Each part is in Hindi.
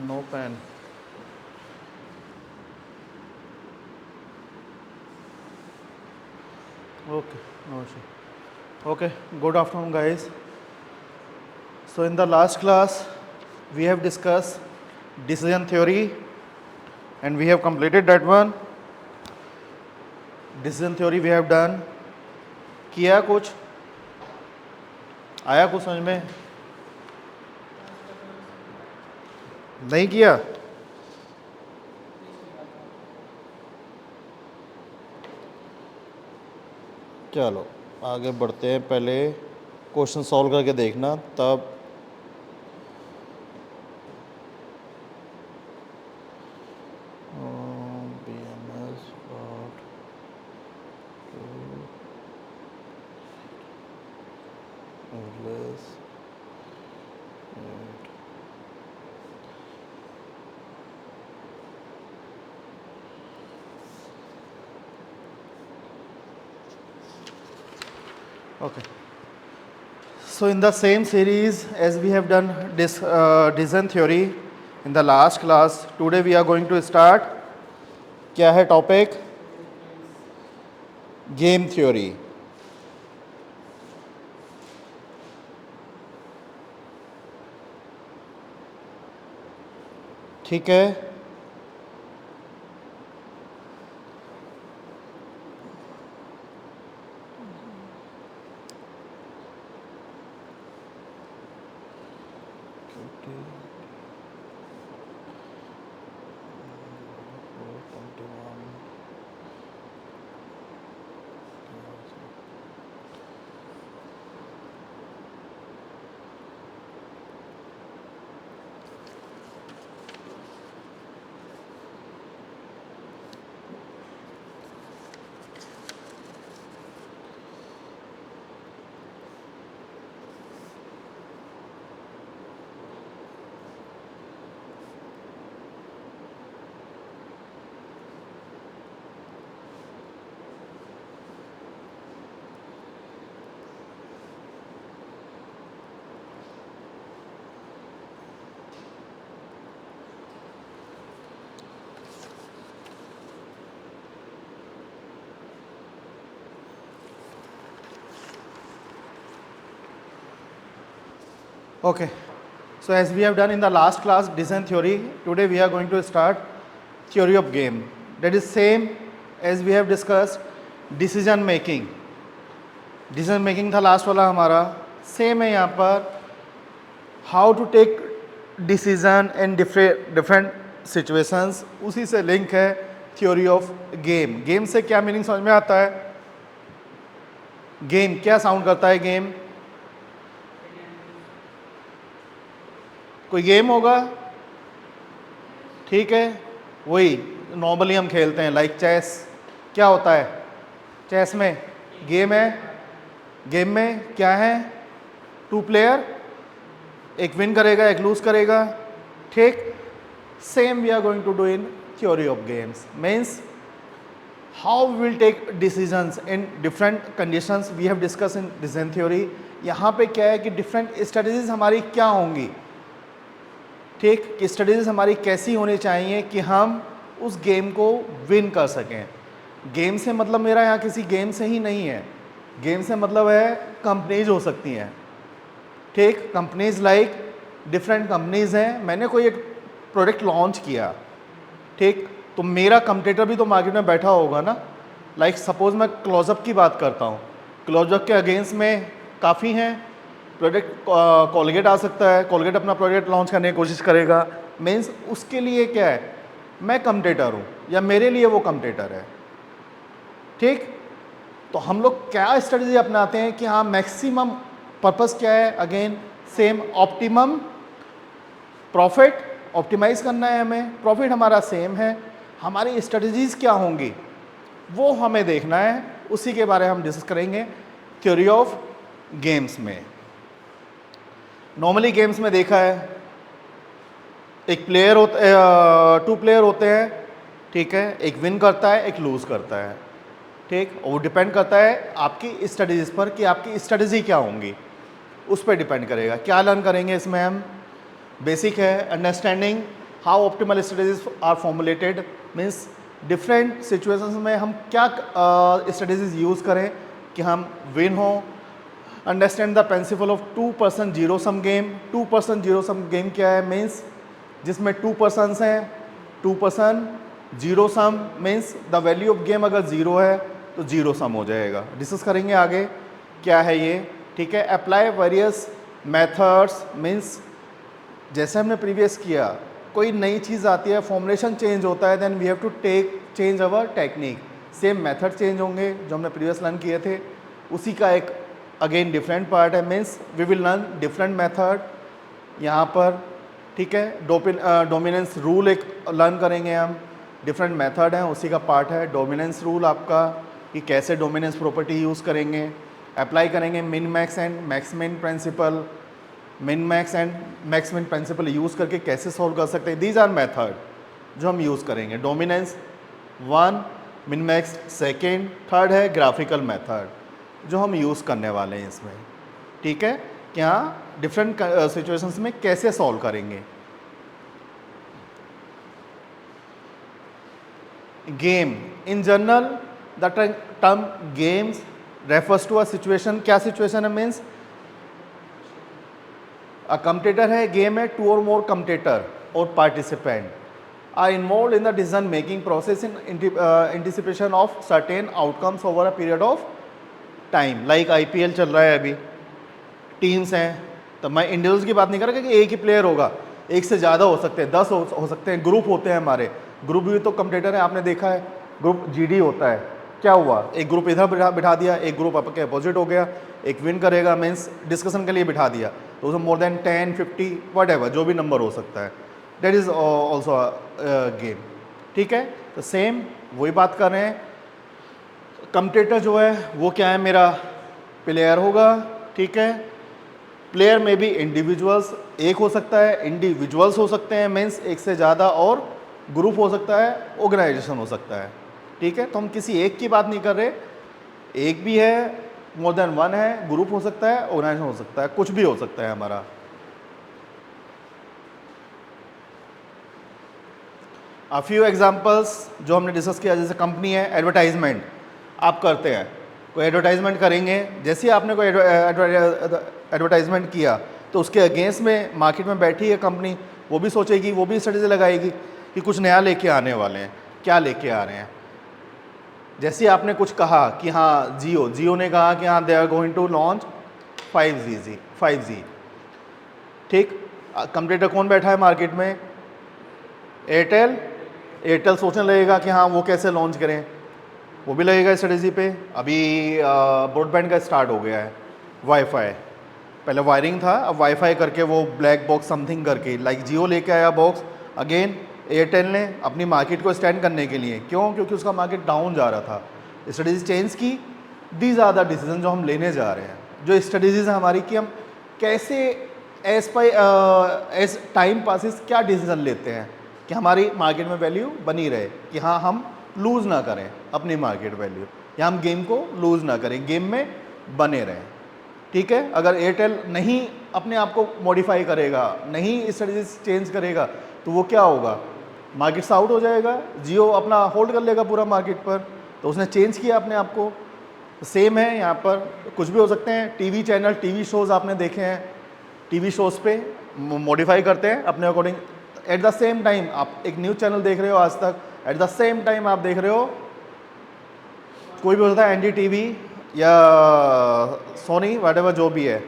No pain. Okay, no issue. Okay, good afternoon, guys. So, in the last class, we have discussed decision theory and we have completed that one. Decision theory we have done. किया कुछ आया कुछ समझ में नहीं किया. चलो आगे बढ़ते हैं. पहले क्वेश्चन सॉल्व करके देखना तब BMS part 2 English 8. Okay. So in the same series as we have done this decision theory in the last class, today we are going to start. क्या है टॉपिक? Game theory. ठीक है. Okay, so as we have done in the last class decision theory, today we are going to start theory of game. That is same as we have discussed decision making. Decision making था लास्ट वाला हमारा. सेम है यहाँ पर. How to take decision in different situations, उसी से लिंक है थ्योरी ऑफ गेम. गेम से क्या मीनिंग समझ में आता है? गेम क्या साउंड करता है? गेम कोई गेम होगा, ठीक है, वही नॉर्मली हम खेलते हैं लाइक चेस. क्या होता है चेस में? गेम है. गेम में क्या है? 2 प्लेयर, एक विन करेगा एक लूज करेगा. ठीक. Same we are going to do in theory of games. Means how we will take decisions in different conditions we have discuss in decision theory. यहाँ पे क्या है कि डिफरेंट स्ट्रेटजीज हमारी क्या होंगी. ठीक. कि स्ट्रेटजीज हमारी कैसी होनी चाहिए कि हम उस गेम को विन कर सकें. गेम से मतलब मेरा यहाँ किसी गेम से ही नहीं है. गेम से मतलब है कंपनीज हो सकती हैं. ठीक. कंपनीज लाइक डिफरेंट कंपनीज हैं. मैंने कोई एक प्रोडक्ट लॉन्च किया, ठीक, तो मेरा कंपटीटर भी तो मार्केट में बैठा होगा ना. लाइक सपोज मैं क्लोजअप की बात करता हूँ. क्लोजअप के अगेंस्ट में काफ़ी हैं. प्रोडक्ट कोलगेट आ सकता है. कोलगेट अपना प्रोडक्ट लॉन्च करने की कोशिश करेगा. मीन्स उसके लिए क्या है, मैं कंपटीटर हूँ या मेरे लिए वो कंपटीटर है. ठीक. तो हम लोग क्या स्ट्रेटजी अपनाते हैं कि हाँ मैक्सिमम पर्पस क्या है? Again same optimum profit optimize करना है हमें. प्रॉफिट हमारा सेम है. हमारी स्ट्रेटजीज क्या होंगी वो हमें देखना है. उसी के बारे में हम डिस्कस करेंगे थ्योरी ऑफ गेम्स में. नॉर्मली गेम्स में देखा है एक प्लेयर होता है, 2 प्लेयर होते हैं. ठीक है. एक विन करता है एक लूज़ करता है. ठीक. वो डिपेंड करता है आपकी स्ट्रेटजीज पर कि आपकी स्ट्रेटजी क्या होंगी, उस पर डिपेंड करेगा. क्या लर्न करेंगे इसमें हम? बेसिक है understanding how optimal strategies are formulated means different situations में हम क्या स्ट्रेटेजीज यूज़ करें कि हम विन हो। Understand the principle of 2% zero sum game. 2% zero sum game क्या है मीन्स जिसमें 2 पर्सन्स हैं, 2% zero sum means the value of game अगर ज़ीरो है तो जीरो सम हो जाएगा। डिस्कस करेंगे आगे क्या है ये, ठीक है। अप्लाई वेरियस मेथड्स मीन्स जैसे हमने प्रीवियस किया, कोई नई चीज़ आती है, फॉर्मुलेशन चेंज होता है, then we have to take change our technique. Same method change होंगे जो हमने प्रीवियस लर्न किए थे, उसी का एक अगेन डिफरेंट पार्ट है means we will learn different method यहाँ पर, ठीक है। डोमिनेंस रूल एक लर्न करेंगे हम, डिफरेंट मेथड हैं उसी का पार्ट है डोमिनेंस रूल आपका, कि कैसे डोमिनेंस प्रॉपर्टी यूज़ करेंगे। अप्लाई करेंगे min max and max min principle, min max and max min principle use करके कैसे सॉल्व कर सकते हैं। दीज आर मेथड जो हम यूज़ करेंगे। डोमिनेंस 1, मिन मैक्स 2, 3 है ग्राफिकल मेथड जो हम यूज़ करने वाले हैं इसमें, ठीक है। क्या डिफरेंट सिचुएशंस में कैसे सॉल्व करेंगे। Game in general the term games refers to a situation. क्या सिचुएशन है मीन्स अ कम्पिटिटर है, गेम है, 2 और मोर कम्पिटिटर और participant are involve in the decision making process in anticipation of certain outcomes over a period of time. Like IPL चल रहा है अभी, टीम्स हैं, तो मैं इंडिविजुअल्स की बात नहीं कर रहा कि एक ही प्लेयर होगा, एक से ज़्यादा हो सकते हैं, 10 हो सकते हैं, ग्रुप होते हैं हमारे। ग्रुप भी तो कम्पिटिटर है, आपने देखा है ग्रुप GD होता है। क्या हुआ, एक ग्रुप इधर बिठा दिया, एक ग्रुप आपके अपोजिट हो गया, एक विन करेगा मीन्स डिस्कशन के लिए बिठा दिया, तो उसमें मोर देन 10, 50 वट एवर जो भी नंबर हो सकता है, दैट इज़ ऑल्सो गेम, ठीक है। तो सेम वही बात कर रहे हैं। कम्पिटिटर जो है वो क्या है, मेरा प्लेयर होगा, ठीक है। प्लेयर में भी इंडिविजुअल्स एक हो सकता है, इंडिविजुअल्स हो सकते हैं मीन्स एक से ज़्यादा, और ग्रुप हो सकता है, ऑर्गेनाइजेशन हो सकता है, ठीक है। तो हम किसी एक की बात नहीं कर रहे, एक भी है, मोर देन 1 है, ग्रुप हो सकता है, ऑर्गेनाइजेशन हो सकता है, कुछ भी हो सकता है हमारा। अ फ्यू एग्जांपल्स जो हमने डिस्कस किया, जैसे कंपनी है, एडवर्टाइजमेंट आप करते हैं, कोई एडवर्टाइजमेंट करेंगे, जैसे ही आपने कोई एडवर्टाइजमेंट किया तो उसके अगेंस्ट में मार्केट में बैठी है कंपनी, वो भी सोचेगी, वो भी स्ट्रेटेजी लगाएगी कि कुछ नया लेके आने वाले हैं, क्या लेके आ रहे हैं। जैसे आपने कुछ कहा कि हाँ जियो ने कहा कि हाँ they are going to launch 5G, ठीक। कंपटीटर कौन बैठा है मार्केट में, एयरटेल सोचने लगेगा कि हाँ वो कैसे लॉन्च करें, वो भी लगेगा स्ट्रेटेजी पे। अभी ब्रॉडबैंड का स्टार्ट हो गया है, वाईफाई, पहले वायरिंग था, अब वाईफाई करके वो ब्लैक बॉक्स समथिंग करके, लाइक जियो लेके आया बॉक्स, अगेन एयरटेल ने अपनी मार्केट को स्टैंड करने के लिए, क्यों, क्योंकि उसका मार्केट डाउन जा रहा था, स्ट्रेटेजी चेंज की। दीज आर द डिसीजन जो हम लेने जा रहे हैं, जो स्ट्रेटेजीज हैं हमारी कि हम कैसे एज टाइम पासिस क्या डिसीजन लेते हैं कि हमारी मार्केट में वैल्यू बनी रहे, कि हाँ हम लूज़ ना करें अपनी मार्केट वैल्यू, या हम गेम को लूज़ ना करें, गेम में बने रहें, ठीक है। अगर एयरटेल नहीं अपने आप को मॉडिफाई करेगा, नहीं स्ट्रेटेजी चेंज करेगा, तो वो क्या होगा, मार्केट से आउट हो जाएगा। जियो अपना होल्ड कर लेगा पूरा मार्केट पर, तो उसने चेंज किया अपने आप को। सेम है यहाँ पर, कुछ भी हो सकते हैं। टीवी चैनल, टीवी शोज़ आपने देखे हैं, टीवी शोज़ पे मॉडिफाई करते हैं अपने according. At the same time आप एक न्यूज़ चैनल देख रहे हो आज तक, एट द सेम टाइम आप देख रहे हो कोई भी होता है NDTV या सोनी वटेवर जो भी है,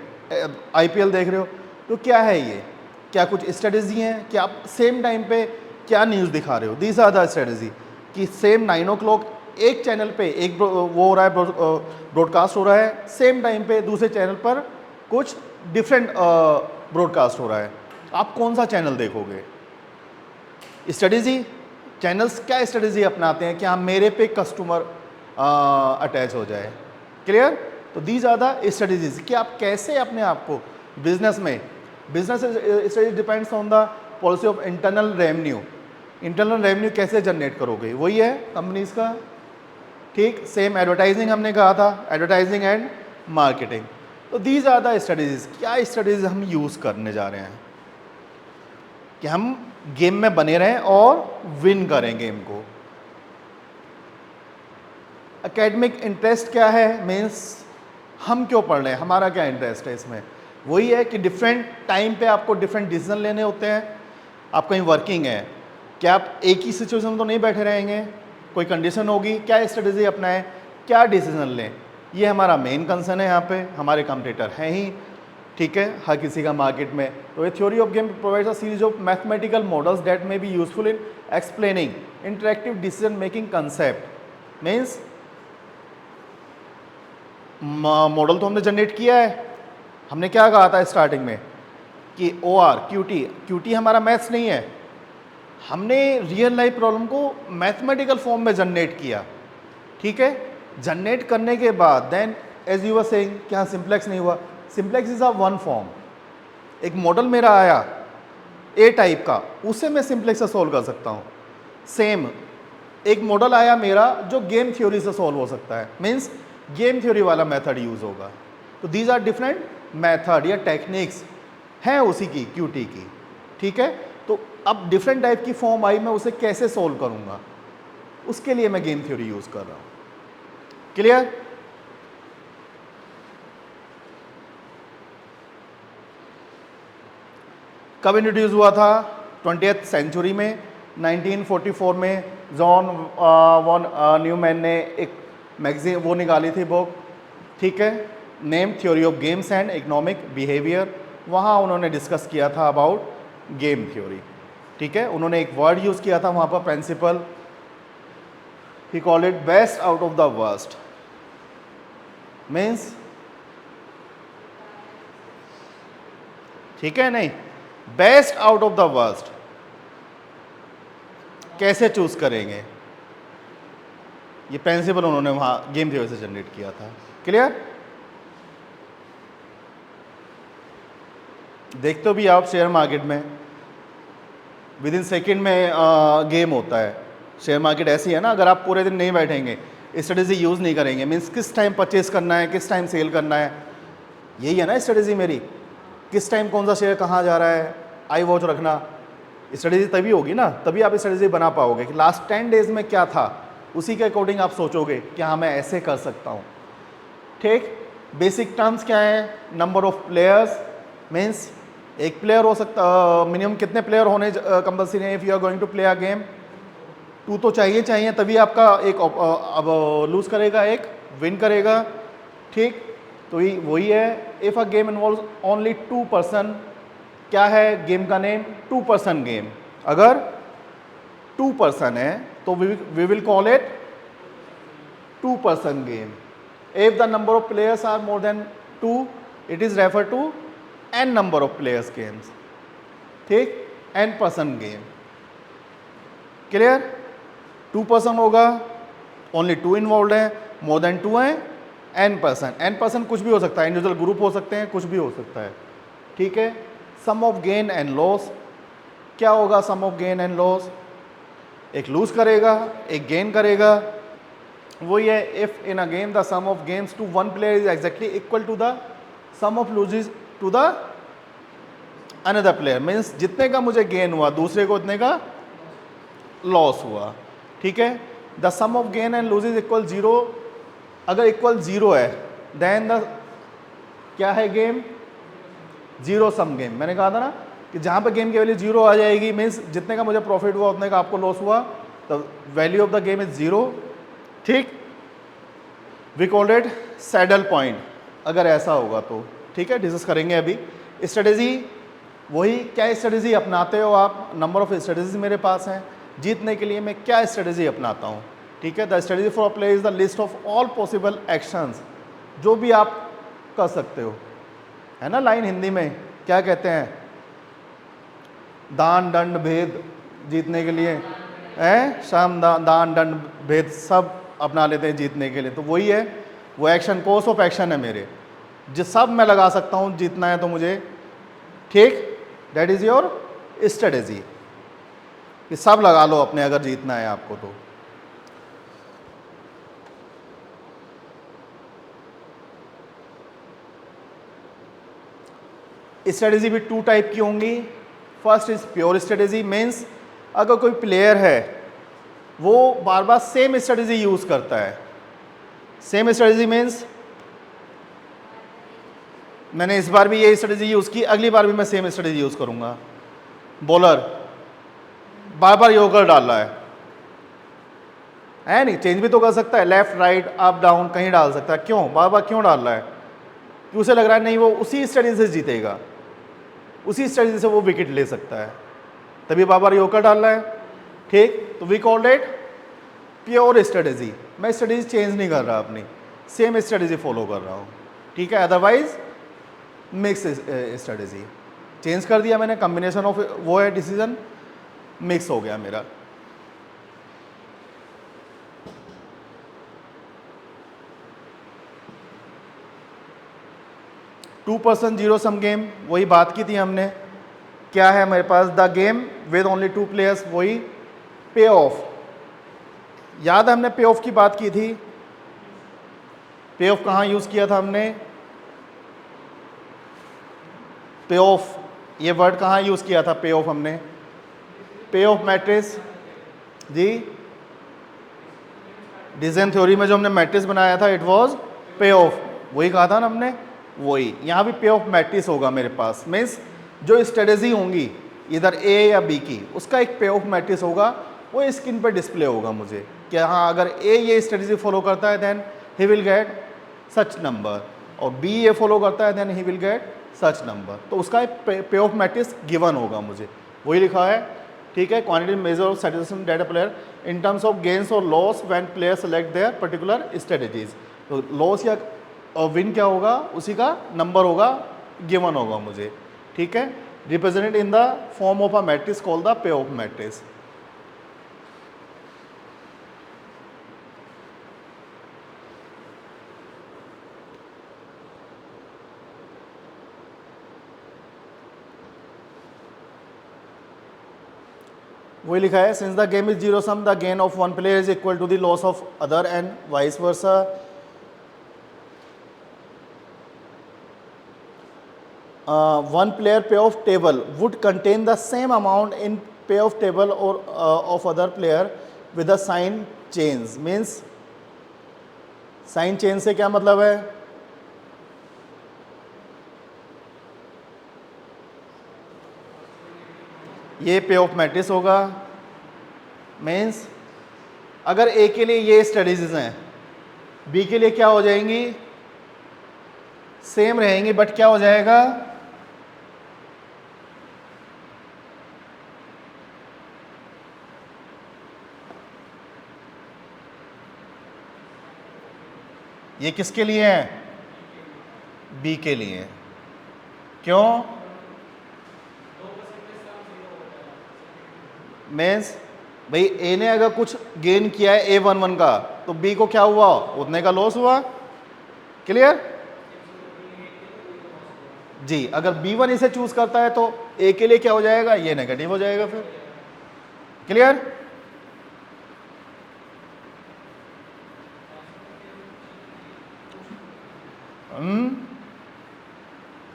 IPL देख रहे हो, तो क्या है ये, क्या कुछ स्ट्रेटेजी हैं कि आप सेम टाइम पे क्या न्यूज़ दिखा रहे हो। दीज आर द स्ट्रेटेजी कि सेम 9 o'clock एक चैनल पे एक वो हो रहा है, ब्रॉडकास्ट हो रहा है, सेम टाइम पे दूसरे चैनल पर कुछ डिफरेंट ब्रॉडकास्ट हो रहा है, आप कौन सा चैनल देखोगे। स्ट्रेटेजी चैनल्स क्या स्ट्रेटेजी अपनाते हैं कि हाँ मेरे पे कस्टमर अटैच हो जाए, क्लियर। तो दीज आर द स्ट्रेटेजीज कि आप कैसे अपने आप को बिजनेस में, business strategy depends on the policy of internal revenue, internal revenue कैसे जनरेट करोगे, वही है कंपनीज का, ठीक। सेम एडवर्टाइजिंग हमने कहा था, एडवर्टाइजिंग एंड मार्केटिंग। तो दीज आर द स्ट्रेटेजीज, क्या स्ट्रेटेजीज हम यूज़ करने जा रहे हैं कि हम गेम में बने रहें और विन करें गेम को। एकेडमिक इंटरेस्ट क्या है, मीन्स हम क्यों पढ़ रहे हैं, हमारा क्या इंटरेस्ट है इसमें। वही है कि डिफरेंट टाइम पे आपको डिफरेंट डिसीजन लेने होते हैं। आप कहीं वर्किंग है, क्या आप एक ही सिचुएशन में तो नहीं बैठे रहेंगे, कोई कंडीशन होगी, क्या स्ट्रेटेजी अपनाएं, क्या डिसीजन लें, ये हमारा मेन कंसर्न है। यहाँ पे हमारे कॉम्पिटिटर हैं ही, ठीक है, हर किसी का मार्केट में। तो ये theory of game provides a series of mathematical models that may be useful in explaining interactive decision making concept. Means model तो हमने जनरेट किया है, हमने क्या कहा था स्टार्टिंग में कि ओ आर क्यू टी हमारा मैथ्स नहीं है, हमने रियल लाइफ प्रॉब्लम को मैथमेटिकल फॉर्म में जनरेट किया, ठीक है। जनरेट करने के बाद then as you were saying कि हाँ सिंप्लेक्स नहीं हुआ, simplex is a one form. एक मॉडल मेरा आया ए टाइप का, उसे मैं सिंप्लेक्स से सॉल्व कर सकता हूँ। सेम एक मॉडल आया मेरा जो गेम थ्योरी से सॉल्व हो सकता है, मीन्स गेम थ्योरी वाला मेथड यूज होगा। तो दीज आर डिफरेंट मेथड या टेक्निक्स हैं उसी की क्यूटी की, ठीक है। तो अब डिफरेंट टाइप की फॉर्म आई, मैं उसे कैसे सॉल्व करूंगा, उसके लिए मैं गेम थ्योरी यूज कर रहा हूं। क्लियर। कब इंट्रोड्यूस हुआ था, 20th सेंचुरी में, 1944 में जॉन वॉन न्यूमैन ने एक मैगजीन वो निकाली थी बुक, ठीक है, name theory of games and economic behaviour. वहाँ उन्होंने डिस्कस किया था अबाउट गेम थ्योरी, ठीक है। उन्होंने एक वर्ड यूज़ किया था वहाँ पर, principle, he called it best out of the worst. Means, ठीक है, नहीं, best out of the worst कैसे चूज करेंगे, ये प्रिंसिपल उन्होंने वहां गेम थ्योरी से जनरेट किया था। क्लियर। देखते हो भी आप शेयर मार्केट में विद इन सेकेंड में गेम होता है। शेयर मार्केट ऐसी है ना, अगर आप पूरे दिन नहीं बैठेंगे, स्ट्रेटेजी यूज़ नहीं करेंगे, मीन्स किस टाइम परचेज करना है, किस टाइम सेल करना है, यही है ना स्ट्रेटेजी मेरी, किस टाइम कौन सा शेयर कहाँ जा रहा है, आई वॉच रखना। स्ट्रेटेजी तभी होगी ना, तभी आप स्ट्रेटेजी बना पाओगे कि लास्ट 10 डेज में क्या था, उसी के अकॉर्डिंग आप सोचोगे कि हाँ मैं ऐसे कर सकता हूँ, ठीक। बेसिक टर्म्स क्या है, नंबर ऑफ प्लेयर्स, मीन्स एक प्लेयर हो सकता, मिनिमम कितने प्लेयर होने कंपल्सरी है if you are going to play a game, 2 तो चाहिए, तभी आपका एक अब लूज करेगा, एक विन करेगा, ठीक। तो वही है, if a game involve only 2 person, क्या है गेम का नेम, 2 पर्सन गेम। अगर 2 पर्सन है तो we will call it 2 person game. If the number of players are more than 2, it is refer to n number of players games, ठीक, n person game. Clear. 2 person होगा, ओनली 2 इन्वॉल्व है, मोर देन 2 है, n पर्सन कुछ भी हो सकता है, इंडिविजुअल ग्रुप हो सकते हैं, कुछ भी हो सकता है, ठीक है। Sum of gain and loss, क्या होगा sum of gain and loss, एक लूज करेगा, एक गेन करेगा, वही है। If in a game the sum of games to one player is exactly equal to the sum of loses to the another player, means जितने का मुझे गेन हुआ दूसरे को उतने का लॉस हुआ, ठीक है। The sum of gain and lose is equal 0, अगर इक्वल 0 है देन द क्या है गेम, जीरो सम गेम। मैंने कहा था ना कि जहाँ पे गेम की वैल्यू 0 आ जाएगी, मीन्स जितने का मुझे प्रॉफिट हुआ उतने का आपको लॉस हुआ, तो value of the game is 0, ठीक। We called it saddle point, अगर ऐसा होगा तो, ठीक है, डिस्कस करेंगे अभी। स्ट्रेटेजी वही, क्या स्ट्रेटेजी अपनाते हो आप, नंबर ऑफ स्ट्रेटेजी मेरे पास हैं, जीतने के लिए मैं क्या स्ट्रेटेजी अपनाता हूँ, ठीक है। The strategy for play is the list of all possible actions, जो भी आप कर सकते हो, है ना। लाइन हिंदी में क्या कहते हैं, दान दंड भेद जीतने के लिए, है शाम दान दंड भेद सब अपना लेते हैं जीतने के लिए। तो वही है, वो एक्शन, कोर्स ऑफ एक्शन है मेरे, जो सब मैं लगा सकता हूँ जीतना है तो मुझे, ठीक। दैट इज योर स्ट्रेटेजी, कि सब लगा लो अपने अगर जीतना है आपको तो। स्ट्रेटेजी भी 2 टाइप की होंगी, first is pure strategy, means अगर कोई प्लेयर है वो बार बार सेम स्ट्रेटेजी यूज करता है। सेम स्ट्रेटेजी मीन्स मैंने इस बार भी ये स्ट्रेटेजी यूज की, अगली बार भी मैं सेम स्ट्रेटेजी यूज करूंगा। बॉलर बार बार यॉर्कर डाल रहा है नहीं, चेंज भी तो कर सकता है, लेफ्ट राइट अप डाउन कहीं डाल सकता है, क्यों बार बार क्यों डाल रहा है? कि उसे लग रहा है नहीं वो उसी स्ट्रेटेजी से जीतेगा, उसी स्ट्रेटेजी से वो विकेट ले सकता है, तभी बार बार यॉर्कर डाल रहा है। ठीक, तो we called it pure strategy. मैं स्ट्रेटेजी चेंज नहीं कर रहा अपनी, सेम स्ट्रेटेजी फॉलो कर रहा हूँ। ठीक है, अदरवाइज मिक्स स्ट्रेटेजी चेंज कर दिया मैंने, कॉम्बिनेशन ऑफ वो है डिसीजन, मिक्स हो गया मेरा। Two person zero sum game, वही बात की थी हमने। क्या है मेरे पास? The game with only two players, वही पे ऑफ। याद है हमने पे ऑफ की बात की थी। पे ऑफ कहाँ यूज किया था हमने? पे ऑफ, ये वर्ड कहाँ यूज किया था? पे ऑफ हमने पे ऑफ मैट्रिक्स जी, डिजाइन थ्योरी में जो हमने मैट्रिक्स बनाया था इट वाज पे ऑफ, वही कहा था ना हमने, वही यहाँ भी पे ऑफ मैट्रिक्स होगा मेरे पास। मीन्स जो स्ट्रेटेजी होंगी इधर ए या बी की, उसका एक पे ऑफ मैट्रिक्स होगा, वो स्क्रीन पर डिस्प्ले होगा मुझे कि हाँ अगर ए ये स्ट्रेटेजी फॉलो करता है then he will get such number, और बी ये फॉलो करता है then he will get such number. तो उसका एक पे ऑफ मैट्रिक्स गिवन होगा मुझे, वही लिखा है। ठीक है, quantity measure of satisfaction data player in terms of gains और loss when player select their particular strategies. तो लॉस या विन क्या होगा, उसी का नंबर होगा, गिवन होगा मुझे। ठीक है, represented in the form of a matrix called the pay off matrix. वही लिखा है, since the game is zero sum the gain of one player is equal to the loss of other and vice versa. One player pay off table would contain the same amount in pay off table और of other player with a sign change. Means sign change से क्या मतलब है? ये पे ऑफ मैट्रिक्स होगा। मीन्स अगर ए के लिए ये स्ट्रेटेजीज हैं, बी के लिए क्या हो जाएंगी? सेम रहेंगी, बट क्या हो जाएगा? ये किसके लिए है? बी के लिए। क्यों? मीन्स भाई ए ने अगर कुछ गेन किया है A11 का, तो बी को क्या हुआ? उतने का लॉस हुआ। क्लियर जी? अगर B1 इसे चूज करता है तो ए के लिए क्या हो जाएगा? ये नेगेटिव हो जाएगा फिर। क्लियर?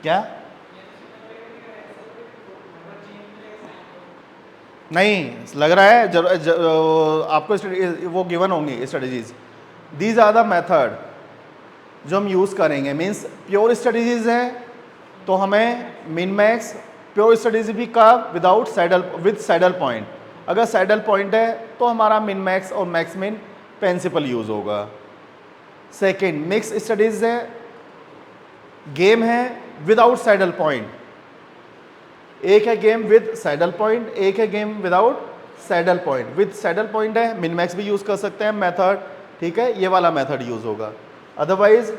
क्या? नहीं लग रहा है आपको वो गिवन होंगी strategies. These are the method जो हम यूज़ करेंगे। मीन्स प्योर स्ट्रेटजीज हैं तो हमें मिन मैक्स, प्योर स्ट्रेटजी भी का without saddle with saddle point. अगर सैडल पॉइंट है तो हमारा मिन मैक्स और मैक्स मिन प्रिंसिपल यूज़ होगा। सेकेंड, मिक्स स्ट्रेटजीज है, गेम है विदाउट सैडल पॉइंट। एक है गेम विद सैडल पॉइंट, एक है game without saddle point. With saddle point है, मिन मैक्स भी यूज कर सकते हैं मेथड। ठीक है, ये वाला मेथड यूज होगा। अदरवाइज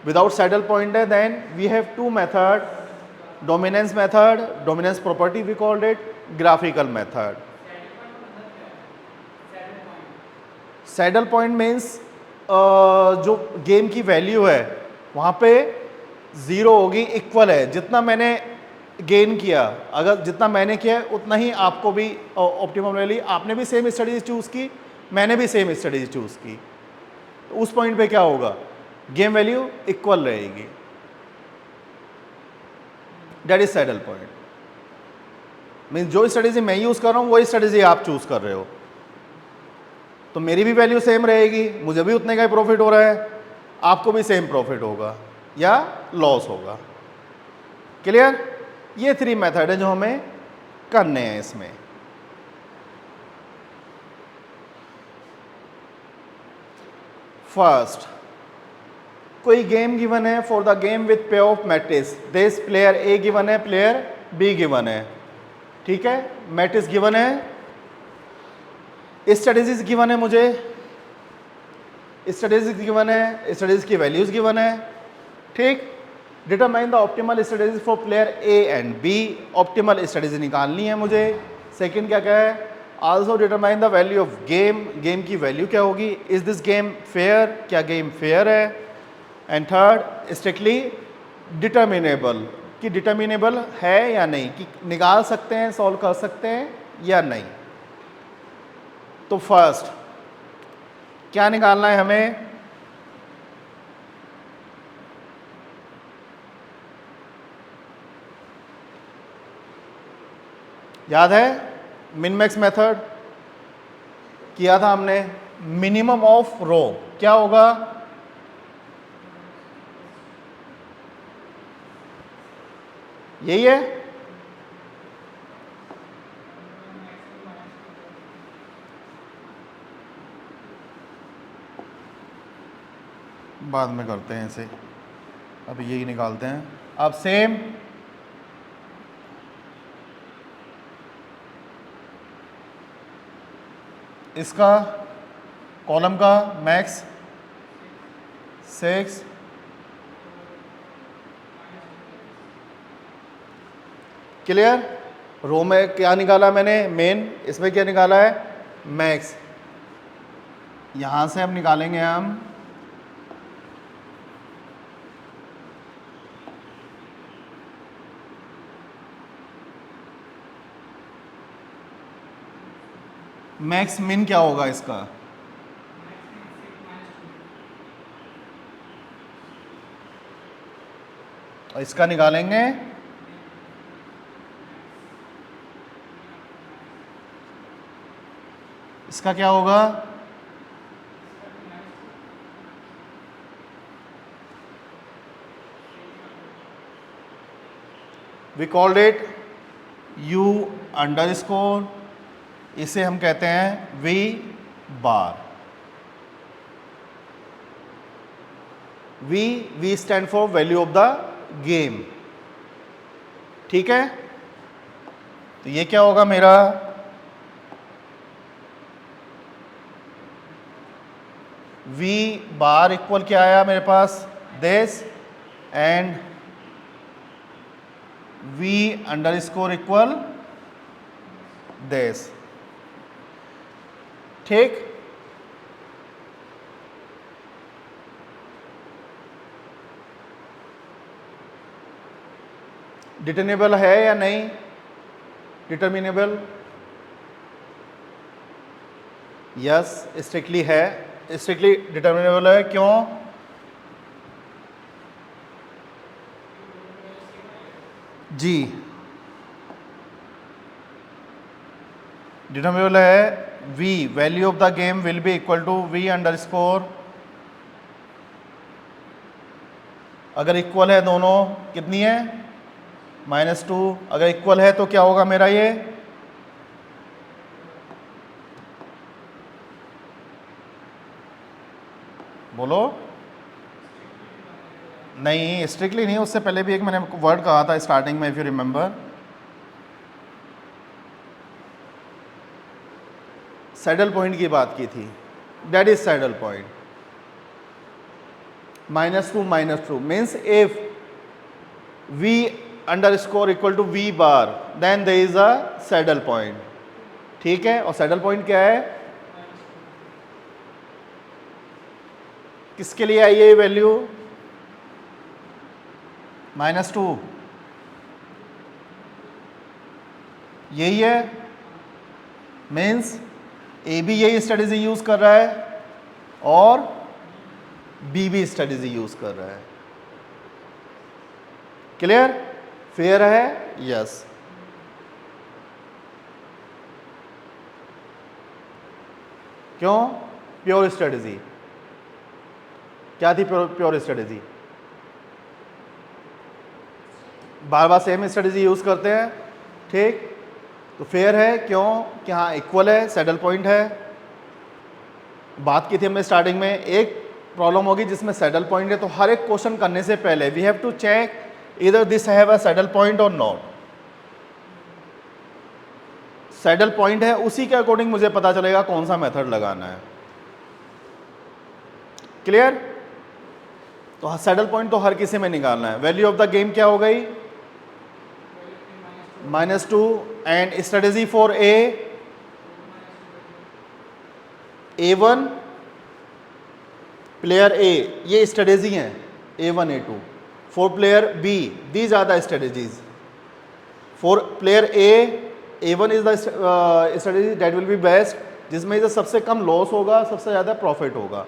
विदाउट सैडल पॉइंट है, then we have to method, dominance method, dominance property we called it, graphical method. Saddle point means जो गेम की वैल्यू है वहाँ पे जीरो होगी, इक्वल है। जितना मैंने गेन किया, अगर जितना मैंने किया है उतना ही आपको भी ऑप्टिमम वैल्यू, आपने भी सेम स्ट्रेटजी चूज की, मैंने भी सेम स्ट्रेटजी चूज की, तो उस पॉइंट पे क्या होगा? गेम वैल्यू इक्वल रहेगी। That is saddle point. Means जो स्ट्रेटेजी मैं यूज़ कर रहा हूँ वही स्ट्रेटेजी आप चूज़ कर रहे हो, तो मेरी भी वैल्यू सेम रहेगी, मुझे भी उतने का ही प्रॉफिट हो रहा है, आपको भी सेम प्रॉफिट होगा या लॉस होगा। क्लियर? ये 3 मेथड है जो हमें करने हैं इसमें। फर्स्ट, कोई गेम गिवन है, for the game with pay off matrix this player A given है, प्लेयर बी गिवन है, ठीक है, मैट्रिक्स गिवन है, स्ट्रेटेजीज गिवन है, मुझे स्ट्रेटेजीज गिवन है, स्ट्रेटेजीज की वैल्यूज गिवन है, ठीक। Determine the optimal strategy for player A and B, optimal strategy निकालनी है मुझे। सेकंड क्या क्या है, also determine the value of game, game की वैल्यू क्या होगी, इज दिस गेम फेयर, क्या गेम फेयर है। एंड थर्ड, स्ट्रिक्टली डिटर्मिनेबल, कि डिटर्मिनेबल है या नहीं, कि निकाल सकते हैं, सॉल्व कर सकते हैं या नहीं। तो फर्स्ट क्या निकालना है हमें, याद है मिन मैक्स मेथड किया था हमने, मिनिमम ऑफ रो क्या होगा, यही है, बाद में करते हैं इसे, अभी यही निकालते हैं। अब सेम इसका कॉलम का मैक्स 6, क्लियर। रो में क्या निकाला मैंने, मेन, इसमें क्या निकाला है, मैक्स। यहां से अब निकालेंगे हम मैक्स मिन, क्या होगा इसका, और इसका निकालेंगे इसका क्या होगा, we called it U underscore, इसे हम कहते हैं V bar. V stand for value of the game, ठीक है। तो ये क्या होगा मेरा, वी बार इक्वल क्या आया मेरे पास, this, and v underscore equal this, ठीक। डिटर्मिनेबल है या नहीं, डिटर्मिनेबल, यस, स्ट्रिक्टली है, स्ट्रिक्टली डिटर्मिनेबल है, क्यों, जी, डिटर्मिनेबल है, v value of the game will be equal to v underscore, अगर इक्वल है दोनों, कितनी है, -2, अगर इक्वल है तो क्या होगा मेरा ये, बोलो, नहीं स्ट्रिक्टली नहीं, उससे पहले भी एक मैंने वर्ड कहा था स्टार्टिंग में, if you remember, saddle point की बात की थी, that is saddle point, -2 means if v underscore equal to v bar then there is a saddle point, ठीक है। और सैडल पॉइंट क्या है, किसके लिए आई है ये वैल्यू, -2, यही है, मीन्स ए भी यही स्ट्रेटेजी यूज कर रहा है और बी भी स्ट्रेटेजी यूज कर रहा है, क्लियर, फेयर है, यस। क्यों? Pure strategy. क्या थी प्योर स्ट्रेटजी? बार बार सेम स्ट्रेटजी यूज करते हैं, ठीक। तो फेयर है, क्यों? कि हाँ इक्वल है, सैडल पॉइंट है। बात की थी हमने स्टार्टिंग में, एक प्रॉब्लम होगी जिसमें सैडल पॉइंट है, तो हर एक क्वेश्चन करने से पहले वी हैव टू चेक इधर this have a saddle point और नॉट। सैडल पॉइंट है, उसी के अकॉर्डिंग मुझे पता चलेगा कौन सा मेथड लगाना है। क्लियर? तो सैडल पॉइंट तो हर किसी में निकालना है। वैल्यू ऑफ द गेम क्या हो गई? -2। And strategy for A1 player A, ये स्ट्रेटेजी हैं A1 A2। For player B, these are the strategies. For player A1 is the strategy that will be best, जिसमें से सबसे कम लॉस होगा, सबसे ज़्यादा प्रॉफिट होगा,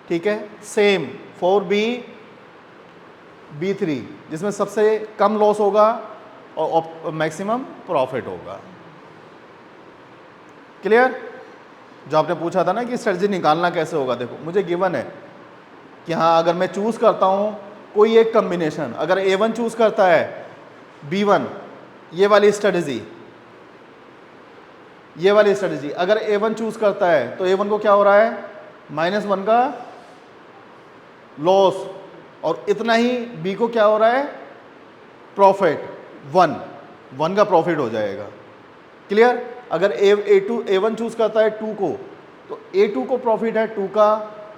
ठीक है। सेम फॉर B3, जिसमें सबसे कम लॉस होगा और मैक्सिमम प्रॉफिट होगा। क्लियर? जो आपने पूछा था ना कि स्ट्रेटजी निकालना कैसे होगा, देखो मुझे गिवन है कि हाँ अगर मैं चूज करता हूँ कोई एक कॉम्बिनेशन, अगर A1 चूज करता है B1, ये वाली स्ट्रेटजी, ये वाली स्ट्रेटजी, अगर A1 चूज करता है तो A1 को क्या हो रहा है? -1 का लॉस, और इतना ही B को क्या हो रहा है? प्रॉफिट 1 का प्रॉफिट हो जाएगा। क्लियर? अगर A1 चूज करता है 2 को, तो A2 को प्रॉफिट है 2 का,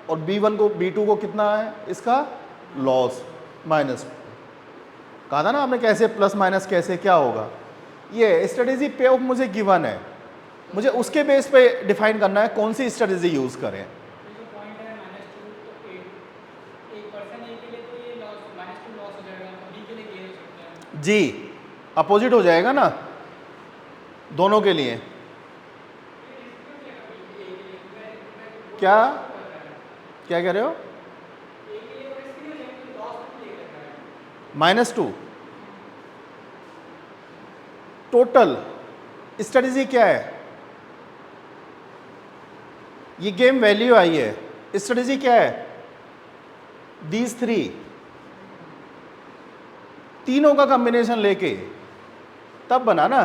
और B2 को कितना है इसका? Loss minus. कहा था ना आपने कैसे प्लस माइनस कैसे क्या होगा। ये स्ट्रेटेजी पे ऑफ मुझे गिवन है, मुझे उसके बेस पे डिफाइन करना है कौन सी स्ट्रेटेजी यूज करें। जी अपोजिट हो जाएगा ना दोनों के लिए। क्या क्या कह रहे हो? -2 टोटल स्ट्रेटेजी क्या है? ये गेम वैल्यू आई है, स्ट्रेटेजी क्या है? दीज 3 तीनों का कॉम्बिनेशन लेके तब बना ना,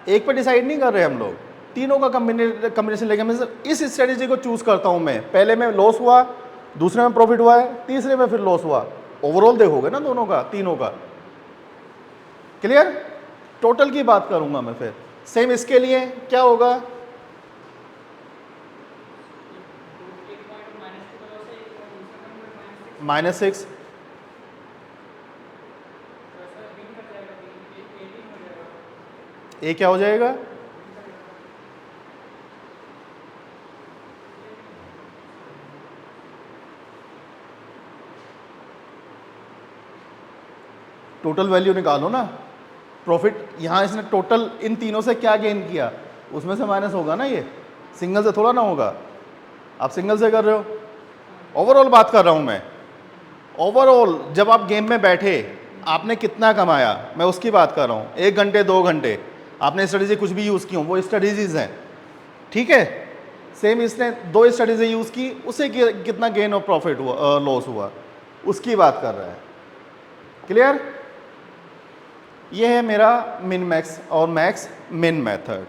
एक पे डिसाइड नहीं कर रहे हम लोग, तीनों का कॉम्बिनेशन लेके मैं इस स्ट्रेटेजी को चूज करता हूं। मैं पहले में लॉस हुआ, दूसरे में प्रॉफिट हुआ है, तीसरे में फिर लॉस हुआ, ओवरऑल देखोगे ना दोनों का, तीनों का। क्लियर? टोटल की बात करूंगा मैं फिर। सेम इसके लिए क्या होगा? -6, ये क्या हो जाएगा? टोटल वैल्यू निकालो ना, प्रॉफिट यहाँ इसने टोटल इन तीनों से क्या गेन किया, उसमें से माइनस होगा ना। ये सिंगल से थोड़ा ना होगा, आप सिंगल से कर रहे हो। ओवरऑल बात कर रहा हूँ मैं, ओवरऑल जब आप गेम में बैठे आपने कितना कमाया, मैं उसकी बात कर रहा हूँ। 1 घंटे 2 घंटे आपने स्ट्रेटेजी कुछ भी यूज़ की हो, वो स्ट्रेटेजीज हैं, ठीक है। सेम इसने 2 स्ट्रेटेजी यूज़ की, उससे कितना गेन और प्रॉफिट हुआ, लॉस हुआ, उसकी बात कर रहा है। क्लियर? ये है मेरा मिन मैक्स और मैक्स मिन मेथड।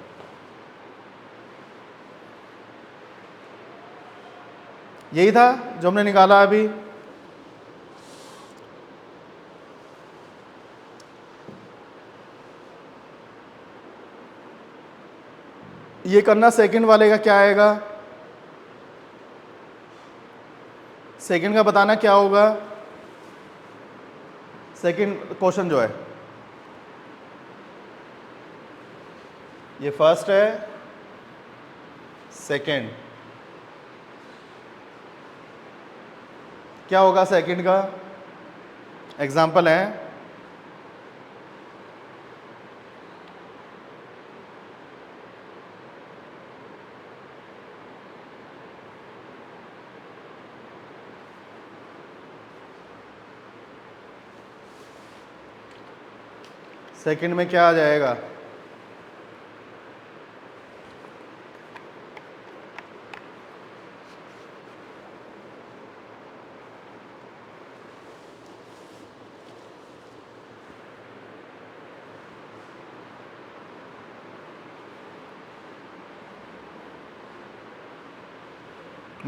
यही था जो हमने निकाला अभी। ये करना सेकंड वाले का क्या आएगा? सेकंड का बताना क्या होगा? सेकंड क्वेश्चन जो है, ये फर्स्ट है, सेकंड क्या होगा? सेकंड का एग्जांपल है, सेकंड में क्या आ जाएगा?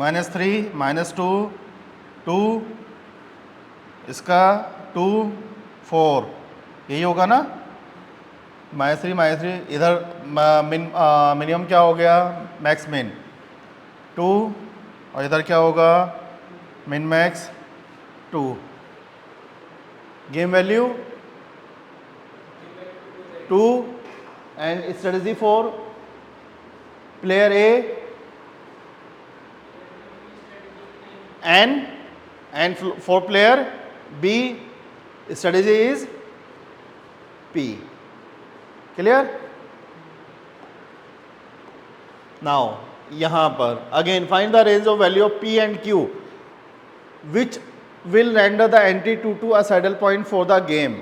-3 -2 2 इसका 2 4 यही होगा ना। -3 इधर मिनिमम क्या हो गया, मैक्स मिन 2 और इधर क्या होगा, min max 2। Game value 2 and strategy for player A and for player B strategy is P. Clear? Now यहाँ पर again find the range of value of P and Q which will render the entry to a saddle point for the game.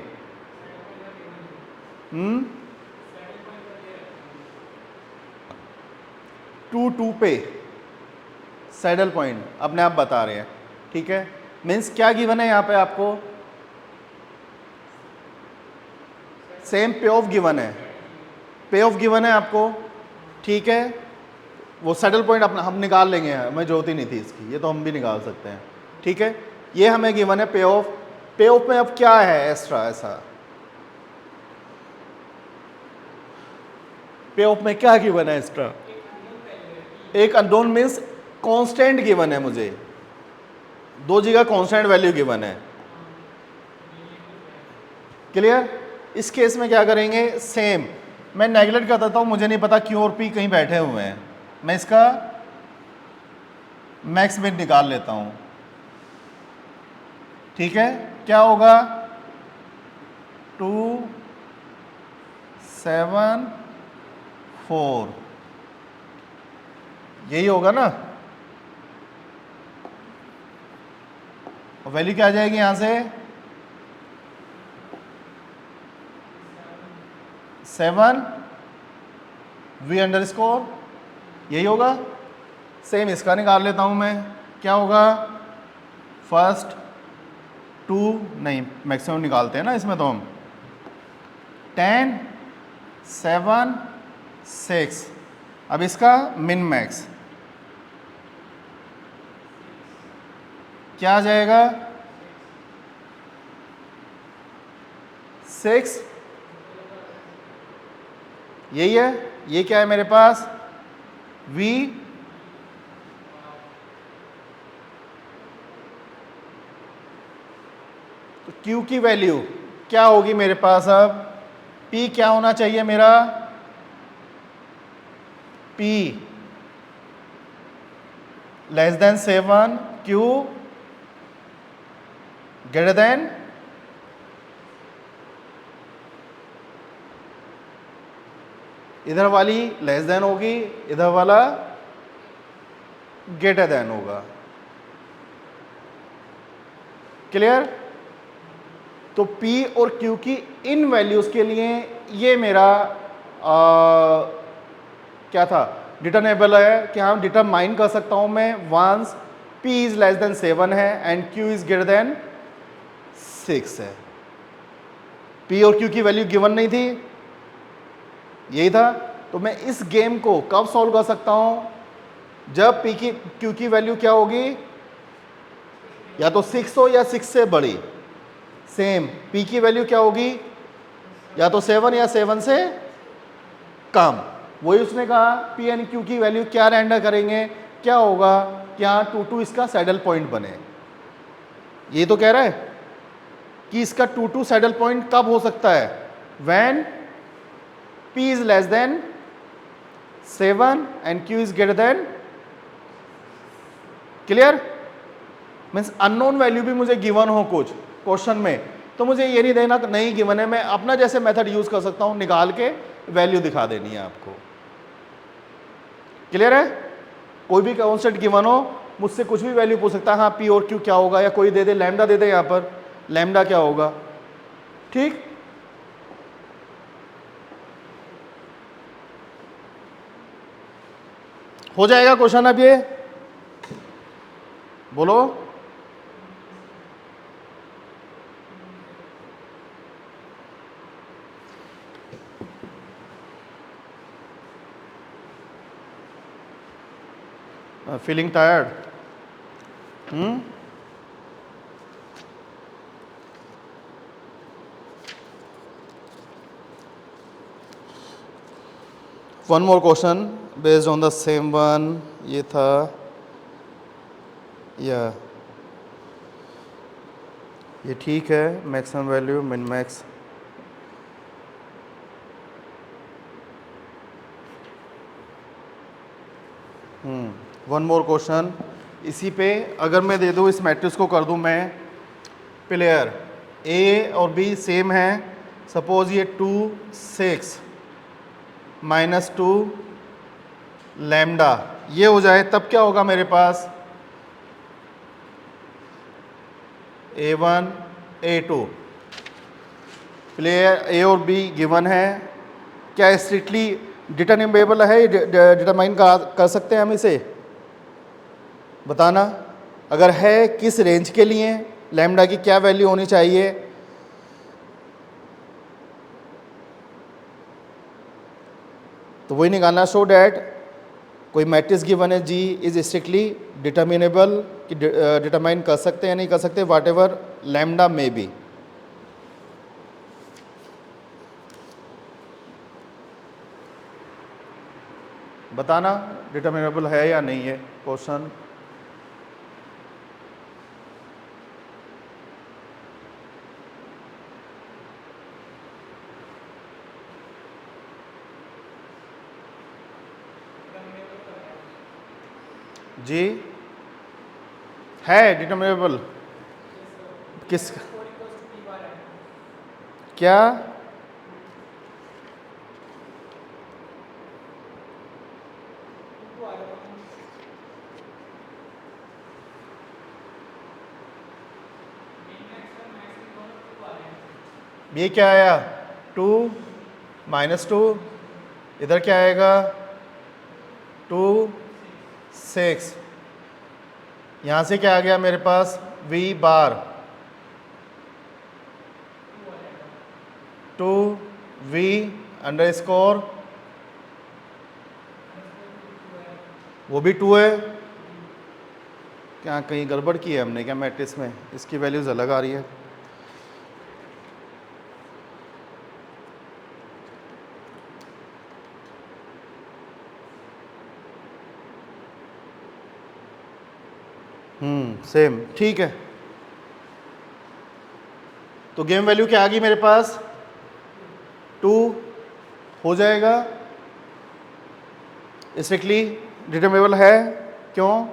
2 पे सैडल पॉइंट अपने आप बता रहे हैं, ठीक है। मीन्स क्या गिवन है यहाँ पे आपको, सेम पे ऑफ गिवन है, पे ऑफ गिवन है आपको, ठीक है। वो सैडल पॉइंट अपना हम निकाल लेंगे, हमें जरूरत ही नहीं थी इसकी, ये तो हम भी निकाल सकते हैं, ठीक है। ये हमें गिवन है पे ऑफ। पे ऑफ में अब क्या है एक्स्ट्रा, ऐसा पे ऑफ में क्या गिवन है एक्स्ट्रा, एक अननोन मीन्स कांस्टेंट गिवन है मुझे, 2 जगह कांस्टेंट वैल्यू गिवन है। क्लियर? इस केस में क्या करेंगे, सेम मैं नेगलेक्ट कर देता हूं, मुझे नहीं पता क्यू और पी कहीं बैठे हुए हैं, मैं इसका मैक्स मिन निकाल लेता हूं, ठीक है। क्या होगा 2 7 4 यही होगा ना। वैल्यू क्या आ जाएगी यहां से 7 V अंडरस्कोर यही होगा। सेम इसका निकाल लेता हूं मैं, क्या होगा फर्स्ट 2 नहीं मैक्सिमम निकालते हैं ना इसमें, तो हम 10 7 6 अब इसका मिन मैक्स क्या आ जाएगा 6 यही है। ये क्या है मेरे पास V तो Q की वैल्यू क्या होगी मेरे पास, अब P क्या होना चाहिए मेरा, P less than 7 Q greater than इधर वाली लेस देन होगी, इधर वाला ग्रेटर देन होगा। क्लियर? तो P और Q की इन वैल्यूज के लिए ये मेरा क्या था डिटरमिनेबल है कि हाँ डिटरमाइन कर सकता हूं मैं once P is less than 7 है and Q is greater than 6 है। P और Q की वैल्यू गिवन नहीं थी, यही था। तो मैं इस गेम को कब सॉल्व कर सकता हूं, जब P की Q की वैल्यू क्या होगी, या तो 6 हो या 6 से बड़ी। सेम P की वैल्यू क्या होगी, या तो 7 या 7 से कम। वही उसने कहा P एंड Q की वैल्यू क्या रेंडर करेंगे, क्या होगा कि हाँ 2 इसका सैडल पॉइंट बने। ये तो कह रहा है कि इसका 2 सैडल पॉइंट कब हो सकता है, when P is less than 7 and Q is greater then. Clear? Means unknown value भी मुझे गिवन हो कुछ क्वेश्चन में, तो मुझे ये नहीं देना नहीं गिवन है, मैं अपना जैसे मेथड यूज कर सकता हूं, निकाल के वैल्यू दिखा देनी है आपको। क्लियर है? कोई भी कांस्टेंट गिवन हो, मुझसे कुछ भी वैल्यू पूछ सकता है, हाँ P और Q क्या होगा, या कोई दे दे लैम्डा दे दे, यहां पर लैम्डा क्या होगा, ठीक। हो जाएगा क्वेश्चन अब ये बोलो। Feeling tired? Hmm, one more question based on the same one, ये था या ये ठीक है, maximum value min max. One more question इसी पे, अगर मैं दे दूँ इस मैट्रिक्स को कर दूँ मैं प्लेयर ए और बी सेम है, सपोज ये 2 6 -2 लैम्डा ये हो जाए, तब क्या होगा मेरे पास A1 A2 प्लेयर ए और बी गिवन है, क्या स्ट्रिक्टली डिटरमिनेबल है, डिटरमाइन कर सकते हैं हम इसे, बताना। अगर है किस रेंज के लिए, लैम्डा की क्या वैल्यू होनी चाहिए, तो वही निकालना। शो डैट कोई मैट्रिक्स गिवन है जी इज स्ट्रिक्टली डिटर्मिनेबल, कि डिटरमाइन कर सकते हैं या नहीं कर सकते, वाट एवर लैम्डा में बी। बताना डिटर्मिनेबल है या नहीं है क्वेश्चन। जी है डिटर्मिनेबल, किस क्या ये क्या आया 2 -2, इधर क्या आएगा 2 6, यहाँ से क्या आ गया मेरे पास v बार 2v अंडरस्कोर, वो भी 2 है। क्या कहीं गड़बड़ की है हमने क्या मैट्रिक्स में, इसकी वैल्यूज़ अलग आ रही है। सेम ठीक है। तो गेम वैल्यू क्या आ गई मेरे पास 2 हो जाएगा, स्ट्रिक्टली डिटर्मिनेबल है, क्यों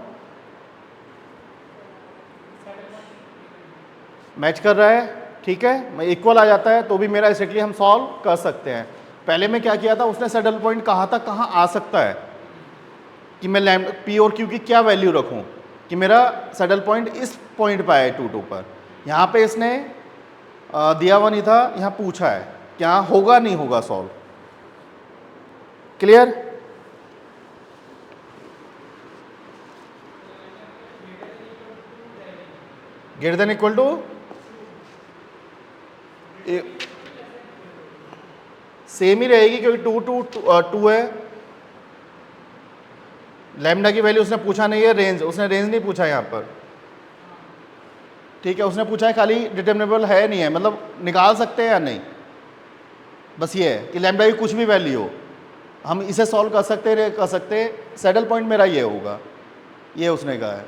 मैच कर रहा है, ठीक है, मैं इक्वल आ जाता है तो भी मेरा स्ट्रिक्टली हम सॉल्व कर सकते हैं। पहले मैं क्या किया था, उसने सैडल पॉइंट कहाँ तक कहाँ आ सकता है, कि मैं लैम्डा पी और क्यू की क्या वैल्यू रखूं, कि मेरा सैडल पॉइंट इस पॉइंट पर आए 2 पर। यहाँ पे इसने दिया हुआ नहीं था, यहाँ पूछा है क्या होगा नहीं होगा solve. Clear. Greater than equal to same ही रहेगी, क्योंकि 2 है, लैम्डा की वैल्यू उसने पूछा नहीं है, रेंज उसने रेंज नहीं पूछा यहाँ पर, ठीक है, उसने पूछा है खाली डिटर्मिनेबल है नहीं है, मतलब निकाल सकते हैं या नहीं, बस ये है कि लैम्डा की कुछ भी वैल्यू हो हम इसे सॉल्व कर सकते सैडल पॉइंट मेरा ये होगा, ये उसने कहा है,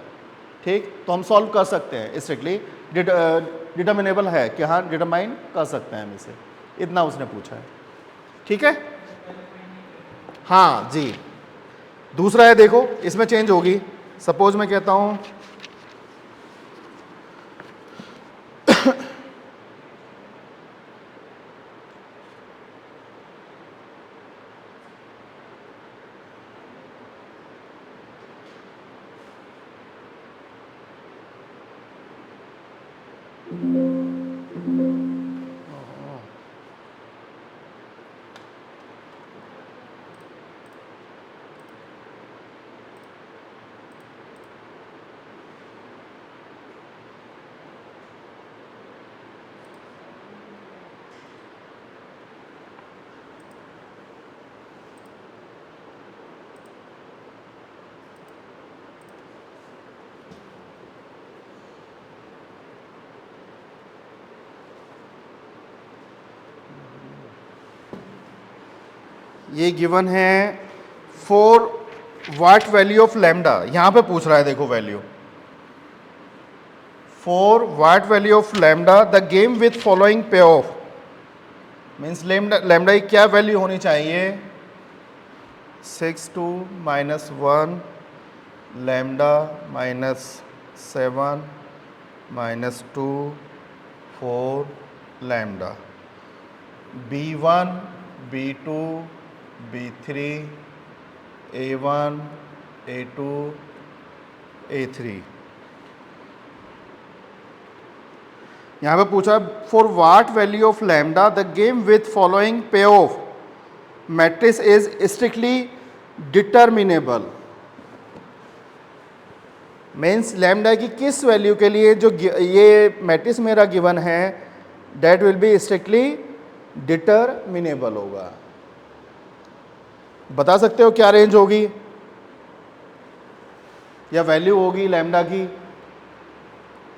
ठीक, तो हम सॉल्व कर सकते हैं स्ट्रिक्टली, डिटर्मिनेबल है कि हाँ डिटरमाइन कर सकते हैं हम इसे, इतना उसने पूछा है, ठीक है। हाँ जी, दूसरा है, देखो इसमें चेंज होगी। सपोज मैं कहता हूं ये गिवन है for what value of lambda, यहां पे पूछ रहा है देखो value, for what value of lambda the game with following pay of, means lambda की क्या वैल्यू होनी चाहिए, 6 2 -1 lambda -7 -2 4 lambda, B1 B2 B3 A1 A2 A3। यहाँ पे पूछा for what value of lambda the game with following pay off matrix is strictly determinable, means lambda की किस वैल्यू के लिए जो ये मैट्रिक्स मेरा गिवन है that will B strictly determinable होगा। बता सकते हो क्या रेंज होगी या वैल्यू होगी लैम्डा की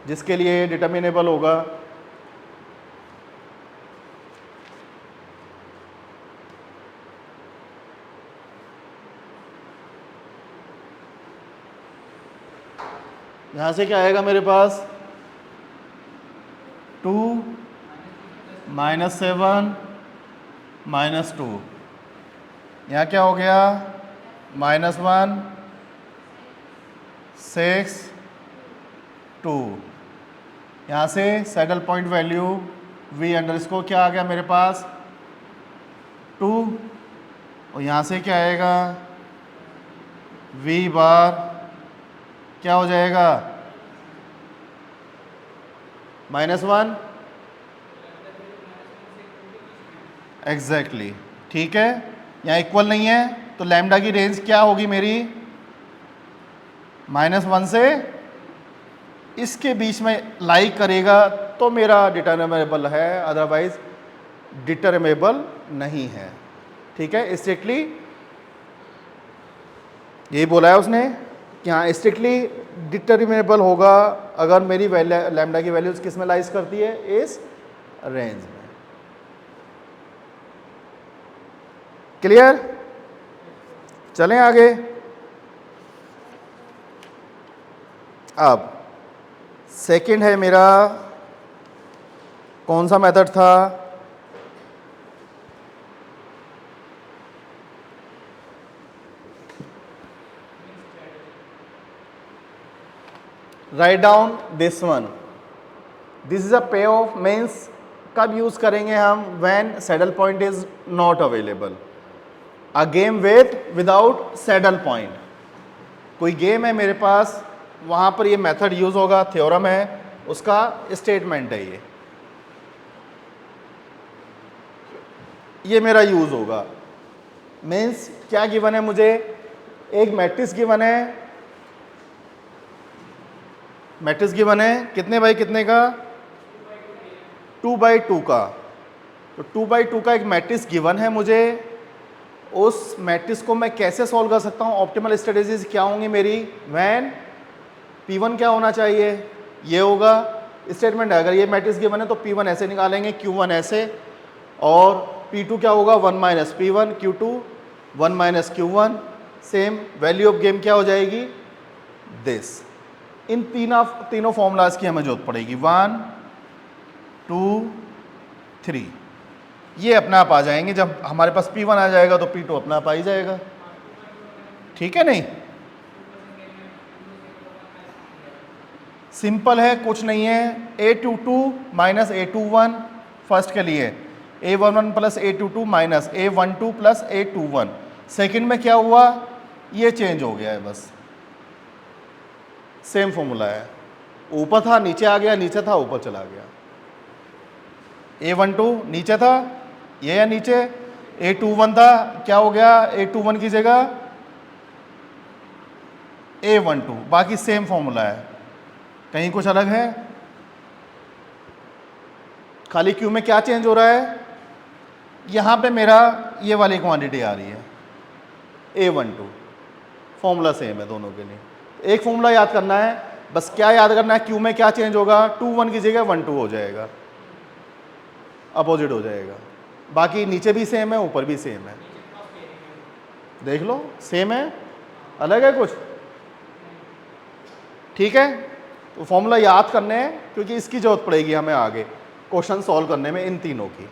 जिसके लिए डिटर्मिनेबल होगा? यहां से क्या आएगा मेरे पास 2 -7 -2, यहाँ क्या हो गया -1 6 2, यहाँ से saddle point value v underscore क्या आ गया मेरे पास 2, और यहाँ से क्या आएगा v बार क्या हो जाएगा -1, एग्जैक्टली ठीक है। यहाँ इक्वल नहीं है तो लैम्डा की रेंज क्या होगी मेरी -1 से इसके बीच में लाई करेगा तो मेरा डिटर्मिनेबल है, अदरवाइज डिटर्मिनेबल नहीं है। ठीक है, स्ट्रिक्टली यही बोला है उसने कि हाँ स्ट्रिक्टली डिटर्मिनेबल होगा अगर मेरी लैम्डा की वैल्यूज किस में लाइज करती है, इस रेंज में। क्लियर? चलें आगे। अब सेकंड है मेरा, कौन सा मेथड था, write down this one, this is a पे ऑफ, मीन्स कब यूज करेंगे हम, when saddle point is not available, a game without saddle point. कोई गेम है मेरे पास, वहां पर ये मेथड यूज होगा, थ्योरम है, उसका स्टेटमेंट है ये मेरा यूज होगा। मीन्स क्या गिवन है मुझे, एक मैट्रिक्स गिवन है, मैट्रिक्स गिवन है कितने बाई कितने का, 2x2 का। तो 2x2 का एक मैट्रिक्स गिवन है मुझे, उस मैट्रिक्स को मैं कैसे सॉल्व कर सकता हूँ, ऑप्टिमल स्ट्रेटेजीज क्या होंगी मेरी, व्हेन P1 क्या होना चाहिए, ये होगा स्टेटमेंट है। अगर ये मैट्रिक्स गिवन है तो P1 ऐसे निकालेंगे, Q1 ऐसे, और P2 क्या होगा 1 - P1, Q2 1 - Q1, same value of game क्या हो जाएगी दिस। इन तीनों फॉर्मूलाज की हमें जरूरत पड़ेगी, 1 2 3, ये अपने आप आ जाएंगे। जब हमारे पास P1 आ जाएगा तो P2 अपने आप आ ही जाएगा। ठीक है, नहीं सिंपल है, कुछ नहीं है। A22 - A21 फर्स्ट के लिए, A11 + A22 - A12 + A21। Second में क्या हुआ, ये चेंज हो गया है, बस सेम फॉर्मूला है, ऊपर था नीचे आ गया, नीचे था ऊपर चला गया। A12 नीचे था, ये या नीचे, A21 था, क्या हो गया A21 की जगह A12, बाकी सेम फॉर्मूला है, कहीं कुछ अलग है, खाली Q में क्या चेंज हो रहा है, यहां पे मेरा ये वाली क्वांटिटी आ रही है A12, फॉर्मूला सेम है दोनों के लिए। एक फॉर्मूला याद करना है, बस क्या याद करना है, Q में क्या चेंज होगा, 21 की जगह 12 हो जाएगा, अपोजिट हो जाएगा, बाकी नीचे भी सेम है ऊपर भी सेम है। देख लो सेम है, अलग है कुछ? ठीक है, तो फॉर्मूला याद करने हैं क्योंकि इसकी जरूरत पड़ेगी हमें आगे क्वेश्चन सॉल्व करने में इन तीनों की।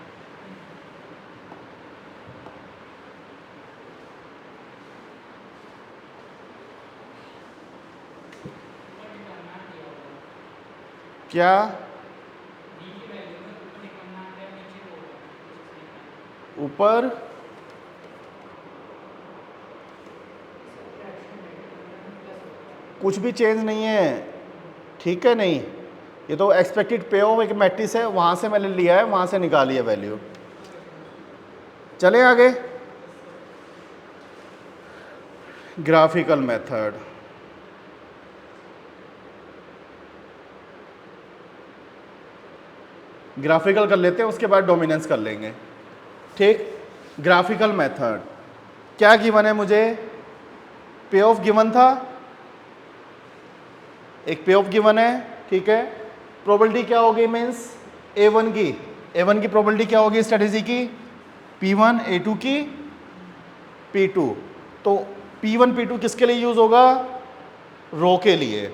क्या ऊपर कुछ भी चेंज नहीं है, ठीक है? नहीं, ये तो एक्सपेक्टेड पे ऑफ एक मैट्रिक्स है, वहां से मैंने लिया है, वहां से निकाली है वैल्यू। चले आगे, ग्राफिकल मेथड। ग्राफिकल कर लेते हैं, उसके बाद डोमिनेंस कर लेंगे। ठीक, ग्राफिकल मेथड। क्या गिवन है मुझे? पे ऑफ गिवन था, एक पे ऑफ गिवन है, ठीक है। प्रोबेबिलिटी क्या होगी? मीन्स A1 की, A1 की प्रोबेबिलिटी क्या होगी स्ट्रेटेजी की? P1 A2 की P2। तो P1 P2 किसके लिए यूज होगा? रो के लिए।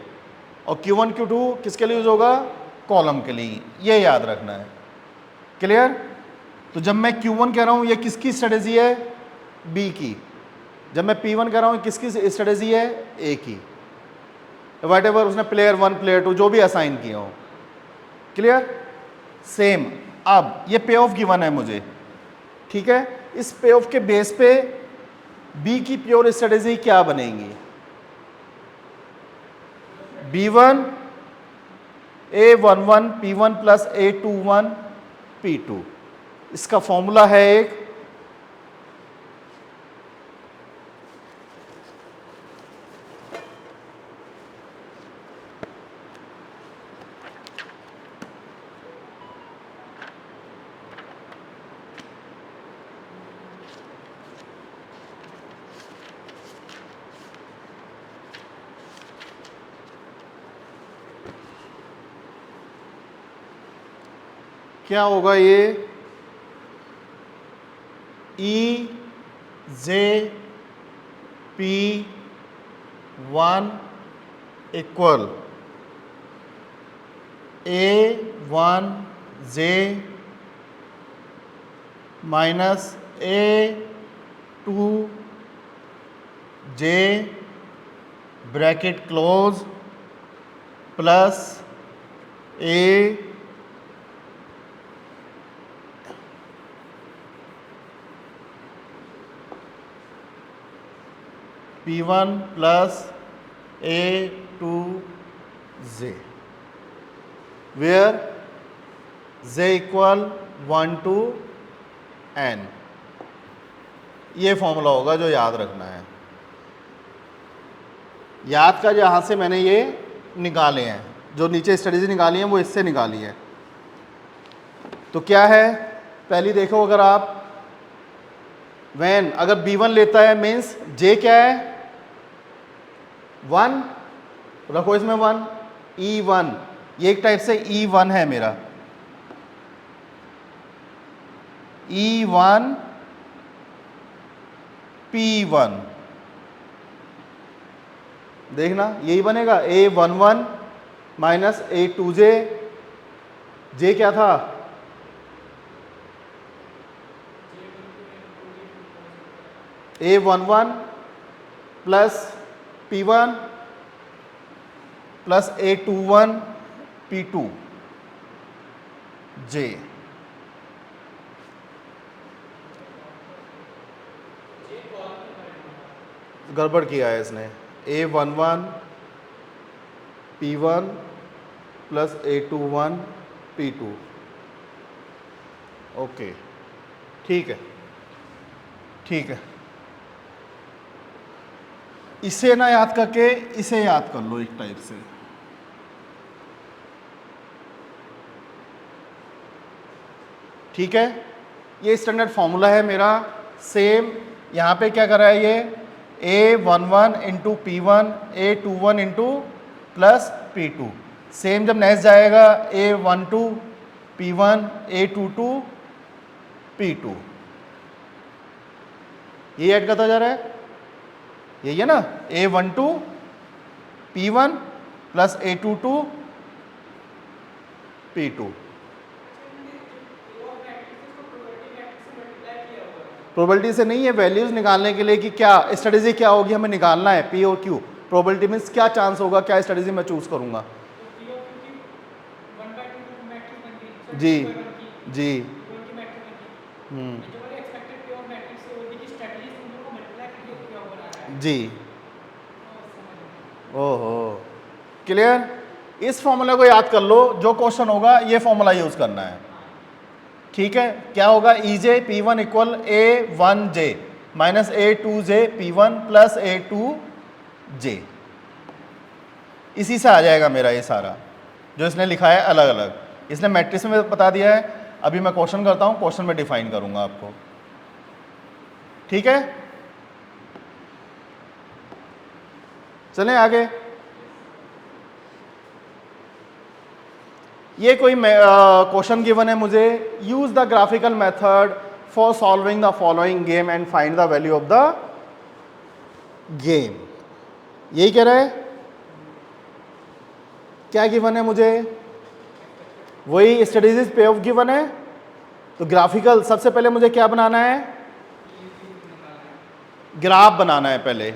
और Q1 Q2 किसके लिए यूज होगा? कॉलम के लिए। ये याद रखना है, क्लियर? तो जब मैं Q1 कह रहा हूं ये किसकी स्ट्रेटेजी है? B की। जब मैं P1 कह रहा हूं किसकी स्ट्रेटेजी है? A की। वट एवर उसने प्लेयर 1 प्लेयर 2 जो भी असाइन किया हो, क्लियर? सेम। अब ये पे ऑफ गिवन है मुझे, ठीक है। इस पे ऑफ के बेस पे बी की प्योर स्ट्रेटेजी क्या बनेगी? B1 A11 P1 plus A21 P2। इसका फॉर्मूला है एक, क्या होगा ये? E J P1 equal A1 J minus A2 J bracket close plus A P1 plus A2J, where J equal 1 to N। ये फॉर्मूला होगा जो याद रखना है। याद का जहाँ से मैंने ये निकाले हैं, जो नीचे स्ट्रेटेजी निकाली है वो इससे निकाली है। तो क्या है? पहली देखो, अगर आप वैन अगर B1 लेता है मीन्स J क्या है? 1 रखो इसमें 1, E1, ये एक टाइप से E1 है मेरा, E1 P1। देखना यही बनेगा, A11 माइनस A2J। J क्या था? A11 plus P1 plus A21 P2 J। गड़बड़ किया है इसने। A11 P1 plus A21 P2। Okay, ठीक है, ठीक है। इसे ना याद करके इसे याद कर लो एक टाइप से। ठीक है, ये स्टैंडर्ड फॉर्मूला है मेरा। सेम यहाँ पे क्या कर रहा है ये? A11 into P1 A21 into plus P2। Same जब नेक्स्ट जाएगा A12 P1 A22 P2, ये ऐड करता जा रहा है। यही है ना, A12 P1 plus A22 P2। Probability से नहीं है, वैल्यूज निकालने के लिए कि क्या स्ट्रेटेजी क्या होगी हमें निकालना है, P और Q। प्रोबेबिलिटी मीन्स क्या चांस होगा, क्या स्ट्रेटेजी मैं चूज करूंगा। जी जी। जी। ओहो, क्लियर। इस फॉर्मूला को याद कर लो, जो क्वेश्चन होगा ये फॉर्मूला यूज करना है, ठीक है। क्या होगा, EJ P1 equal A1J minus A2J P1 plus A2J। इसी से आ जाएगा मेरा ये सारा जो इसने लिखा है अलग अलग, इसने मैट्रिक्स में बता दिया है। अभी मैं क्वेश्चन करता हूं, क्वेश्चन में डिफाइन करूंगा आपको, ठीक है। चलें आगे। ये कोई क्वेश्चन गिवन है मुझे, use the graphical method for solving the following game and find the value of the game. यही कह रहा है, क्या गिवन है मुझे, वही स्ट्रेटेजीज पे ऑफ गिवन है। तो ग्राफिकल, सबसे पहले मुझे क्या बनाना है, ग्राफ बनाना है पहले।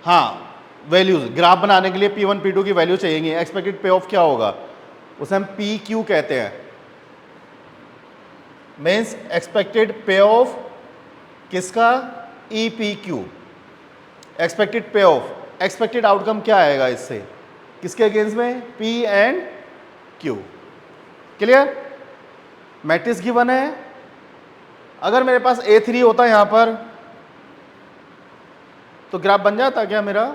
हाँ, वैल्यूज ग्राफ बनाने के लिए P1 P2 की वैल्यू चाहिए। एक्सपेक्टेड पे ऑफ क्या होगा, उसे हम PQ कहते हैं, मीन्स एक्सपेक्टेड पे ऑफ किसका, EPQ, एक्सपेक्टेड पे ऑफ। एक्सपेक्टेड आउटकम क्या आएगा इससे, किसके अगेंस्ट में, P and Q। Clear. Matrix given है, अगर मेरे पास A3 होता यहां पर तो ग्राफ बन जाता क्या मेरा,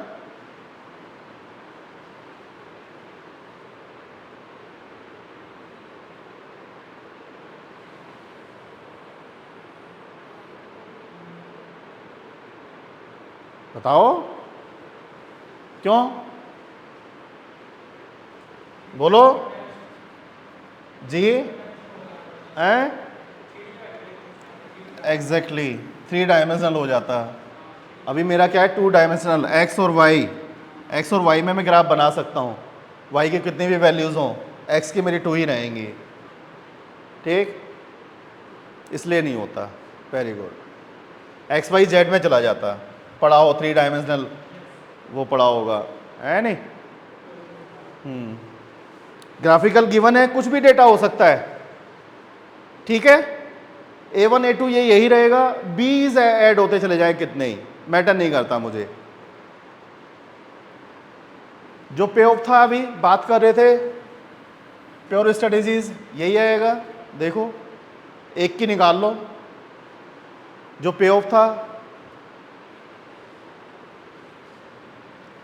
बताओ क्यों, बोलो जी। एग्जैक्टली 3 डायमेंशनल हो जाता। अभी मेरा क्या है, 2 डायमेंशनल, एक्स और वाई। एक्स और वाई में मैं ग्राफ बना सकता हूँ, वाई के कितनी भी वैल्यूज़ हों, एक्स की मेरी 2 ही रहेंगी, ठीक, इसलिए नहीं होता। Very good. X Y Z में चला जाता, पढ़ा हो 3 डायमेंशनल, वो पढ़ा होगा, है नहीं। ग्राफिकल गिवन है, कुछ भी डेटा हो सकता है, ठीक है। A1 A2 ये यही रहेगा, बीज ऐड होते चले जाए कितने ही, मैटर नहीं करता मुझे। जो पे ऑफ था अभी बात कर रहे थे, प्योर स्ट्रेटेजीज यही आएगा। देखो एक की निकाल लो, जो पे ऑफ था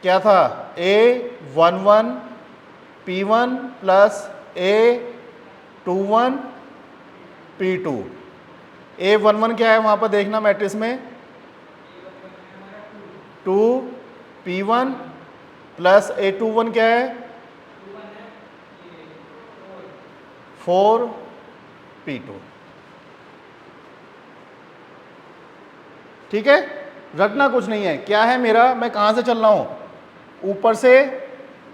क्या था, A11 P1 plus A21 P2। A11 क्या है वहां पर देखना मैट्रिक्स में, 2 P1 प्लस A21 क्या है, 4 P2, ठीक है। रटना कुछ नहीं है, क्या है मेरा, मैं कहां से चल रहा हूं, ऊपर से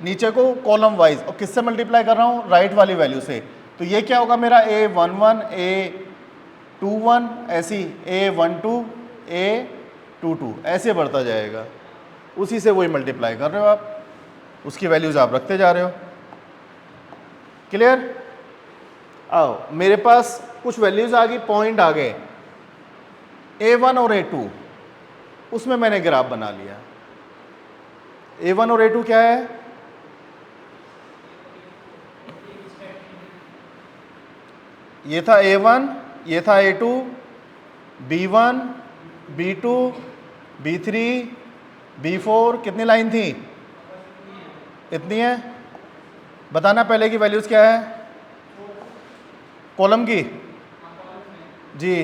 नीचे को कॉलम वाइज, और किससे मल्टीप्लाई कर रहा हूं, राइट वाली वैल्यू से। तो ये क्या होगा मेरा, A11 A21 ऐसी, A12 A22 ऐसे बढ़ता जाएगा, उसी से वही मल्टीप्लाई कर रहे हो आप, उसकी वैल्यूज आप रखते जा रहे हो। क्लियर। आओ मेरे पास कुछ वैल्यूज आ गई, पॉइंट आ गए, A1 और A2, उसमें मैंने ग्राफ बना लिया। A1 और A2 क्या है, ये था A1, ये था A2, B1 B2 B3 B4, कितनी लाइन थी, इतनी है। बताना पहले की वैल्यूज क्या है, कॉलम की जी,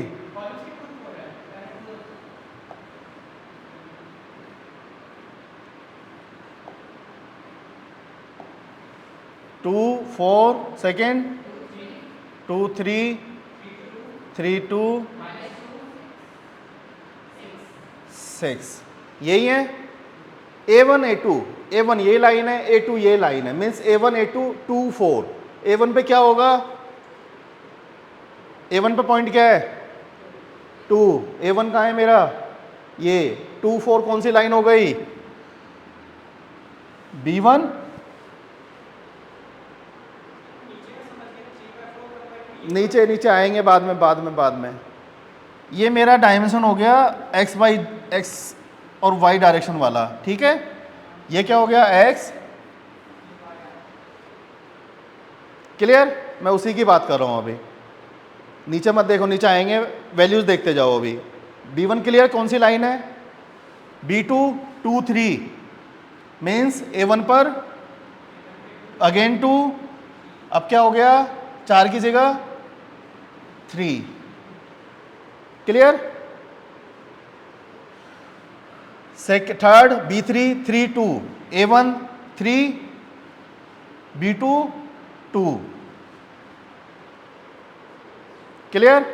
टू 4 सेकेंड, 2 3 3 2 6, यही है। A1 A2, A1 ये लाइन है, A2 ये लाइन है, मीन्स A1 A2 2 4। A1 पे क्या होगा, A1 पे पॉइंट क्या है 2, A1 कहाँ है मेरा, ये 2 4 कौन सी लाइन हो गई, B1। नीचे नीचे आएंगे बाद में। ये मेरा डायमेंशन हो गया x और y डायरेक्शन वाला, ठीक है। ये क्या हो गया x, क्लियर। मैं उसी की बात कर रहा हूं अभी, नीचे मत देखो, नीचे आएंगे वैल्यूज देखते जाओ अभी। B1 क्लियर, कौन सी लाइन है, B2 2 3 मीन्स A1 पर अगेन 2, अब क्या हो गया 4 की जगह 3, clear. Third B3 3 2, A1 3 B2 2, clear.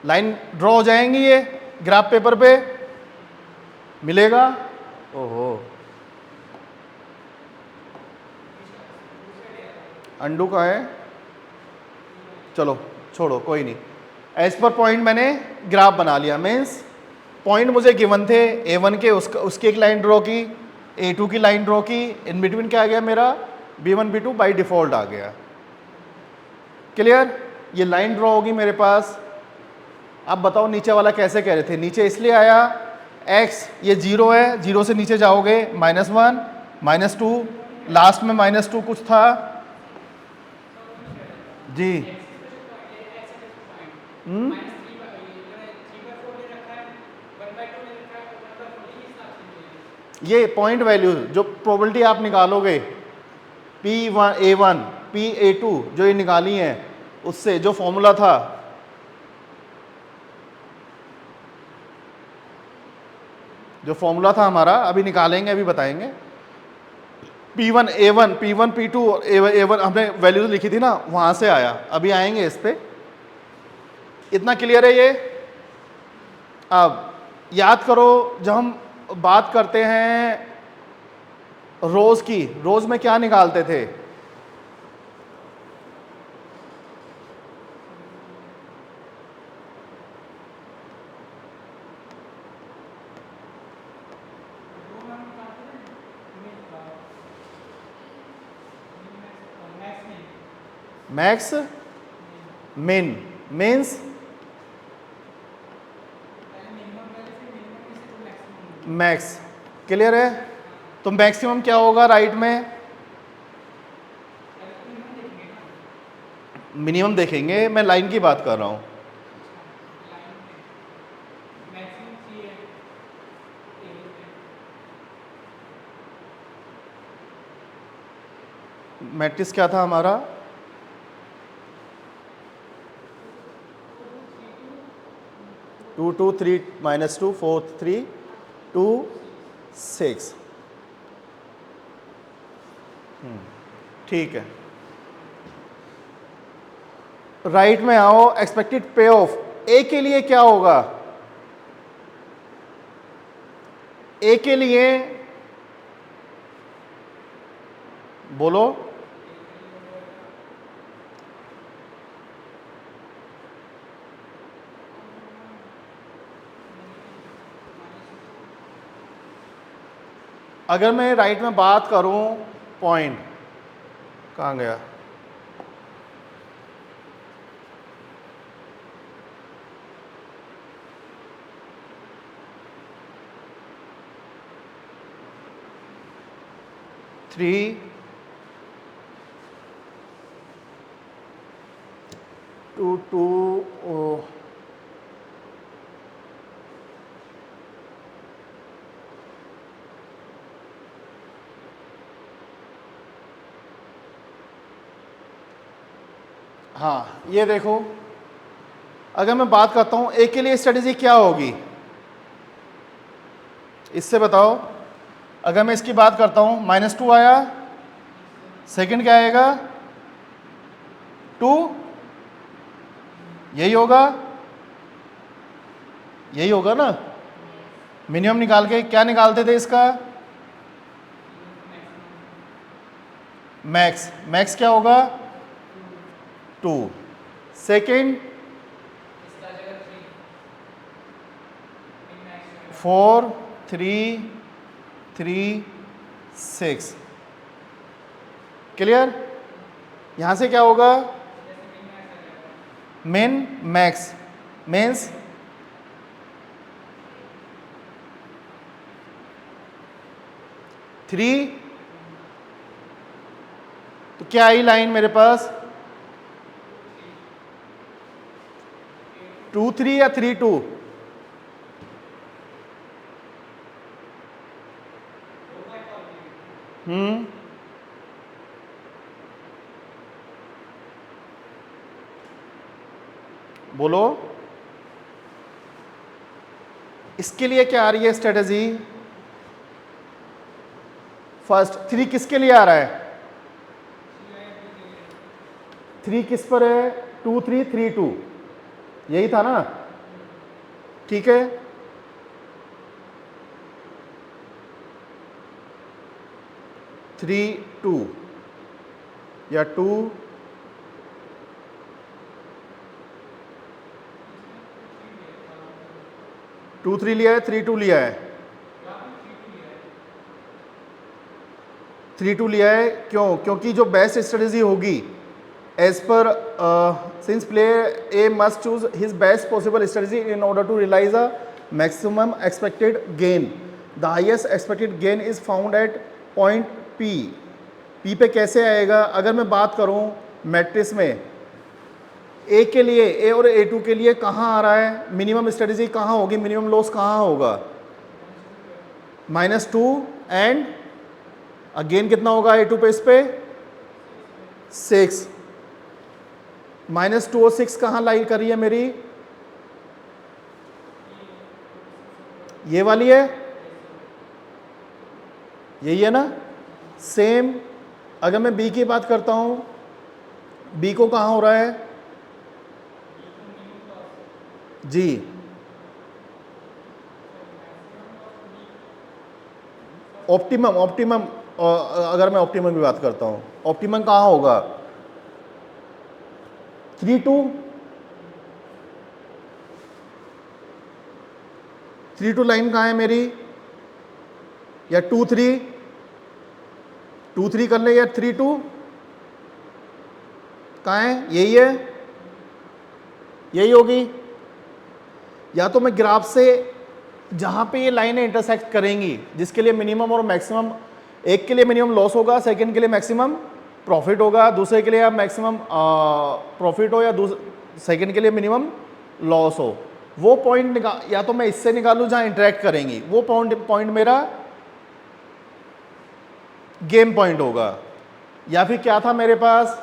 Line draw हो जाएंगी, ये ग्राफ पेपर पे मिलेगा। ओहो, अंडू का है, चलो छोड़ो कोई नहीं। एज पर पॉइंट मैंने ग्राफ बना लिया, मीन्स पॉइंट मुझे गिवन थे A1 के, उसकी एक लाइन ड्रॉ की, A2 की लाइन ड्रॉ की, इन बिटवीन क्या आ गया मेरा B1 B2 बाई डिफॉल्ट आ गया, क्लियर। ये लाइन ड्रॉ होगी मेरे पास। अब बताओ नीचे वाला कैसे कह रहे थे, नीचे इसलिए आया x ये 0 है, 0 से नीचे जाओगे -1 -2, लास्ट में -2 कुछ था जी। ये पॉइंट वैल्यू जो प्रोबेबिलिटी आप निकालोगे P1 A1 PA2 जो ये निकाली है, उससे जो फॉर्मूला था, जो फॉर्मूला था हमारा, अभी निकालेंगे, अभी बताएंगे। P1 A1 P1 P2 और A1 हमने वैल्यूज लिखी थी ना, वहां से आया, अभी आएंगे इस पे। इतना क्लियर है ये। अब याद करो, जब हम बात करते हैं रोज की, रोज में क्या निकालते थे, max min means max, clear है। तो मैक्सिमम क्या होगा राइट में, मिनिमम देखेंगे, मैं लाइन की बात कर रहा हूं। मैट्रिक्स क्या था हमारा, 2 2 3 -2 4 3 2 6, ठीक है। राइट में आओ, एक्सपेक्टेड पे ऑफ ए के लिए क्या होगा, ए के लिए बोलो, अगर मैं राइट में बात करूं, पॉइंट कहाँ गया, थ्री टू टू हाँ, ये देखो, अगर मैं बात करता हूं ए के लिए स्ट्रेटेजी क्या होगी, इससे बताओ। अगर मैं इसकी बात करता हूं, -2 आया, सेकंड क्या आएगा 2, यही होगा, यही होगा ना। मिनिमम निकाल के क्या निकालते थे इसका, मैक्स, मैक्स क्या होगा 2, सेकेंड 4 3 3 6, क्लियर। यहां से क्या होगा मिन मैक्स मीन्स 3, तो क्या आई लाइन मेरे पास 2 3 या 3 2, बोलो इसके लिए क्या आ रही है स्ट्रेटजी। फर्स्ट 3 किसके लिए आ रहा है 3 किस पर है 2 3 3 2, यही था ना, ठीक है। थ्री टू या 2 2 3 लिया है 3 2 लिया है 3 2 लिया है, क्यों, क्योंकि जो बेस्ट स्ट्रेटजी होगी as per since player A must choose his best possible strategy in order to realize a maximum expected gain, the highest expected gain is found at point P. P पे कैसे आएगा, अगर मैं बात करूं मैट्रिक्स में ए के लिए, ए और A2 के लिए कहाँ आ रहा है मिनिमम स्ट्रेटजी, कहाँ होगी मिनिमम लॉस कहाँ होगा -2 एंड अगेन कितना होगा A2 पे, इस पे 6, -2 और 6 कहाँ लाई कर रही है मेरी, ये वाली है, यही है ना। सेम अगर मैं बी की बात करता हूं, बी को कहाँ हो रहा है जी, ऑप्टिमम, ऑप्टिमम अगर मैं ऑप्टिमम की बात करता हूं, ऑप्टिमम कहाँ होगा 3 2, 3 2 लाइन कहाँ है मेरी, या 2 3, 2 3 कर ले, या 3 2 कहाँ है, यही है, यही होगी। या तो मैं ग्राफ से जहां पे ये लाइनें इंटरसेक्ट करेंगी, जिसके लिए मिनिमम और मैक्सिमम, एक के लिए मिनिमम लॉस होगा, सेकंड के लिए मैक्सिमम प्रॉफिट होगा, दूसरे के लिए आप मैक्सिमम प्रॉफिट हो या सेकंड के लिए मिनिमम लॉस हो, वो पॉइंट या तो मैं इससे निकालूं जहां इंटरेक्ट करेंगी, वो पॉइंट मेरा गेम पॉइंट होगा। या फिर क्या था मेरे पास,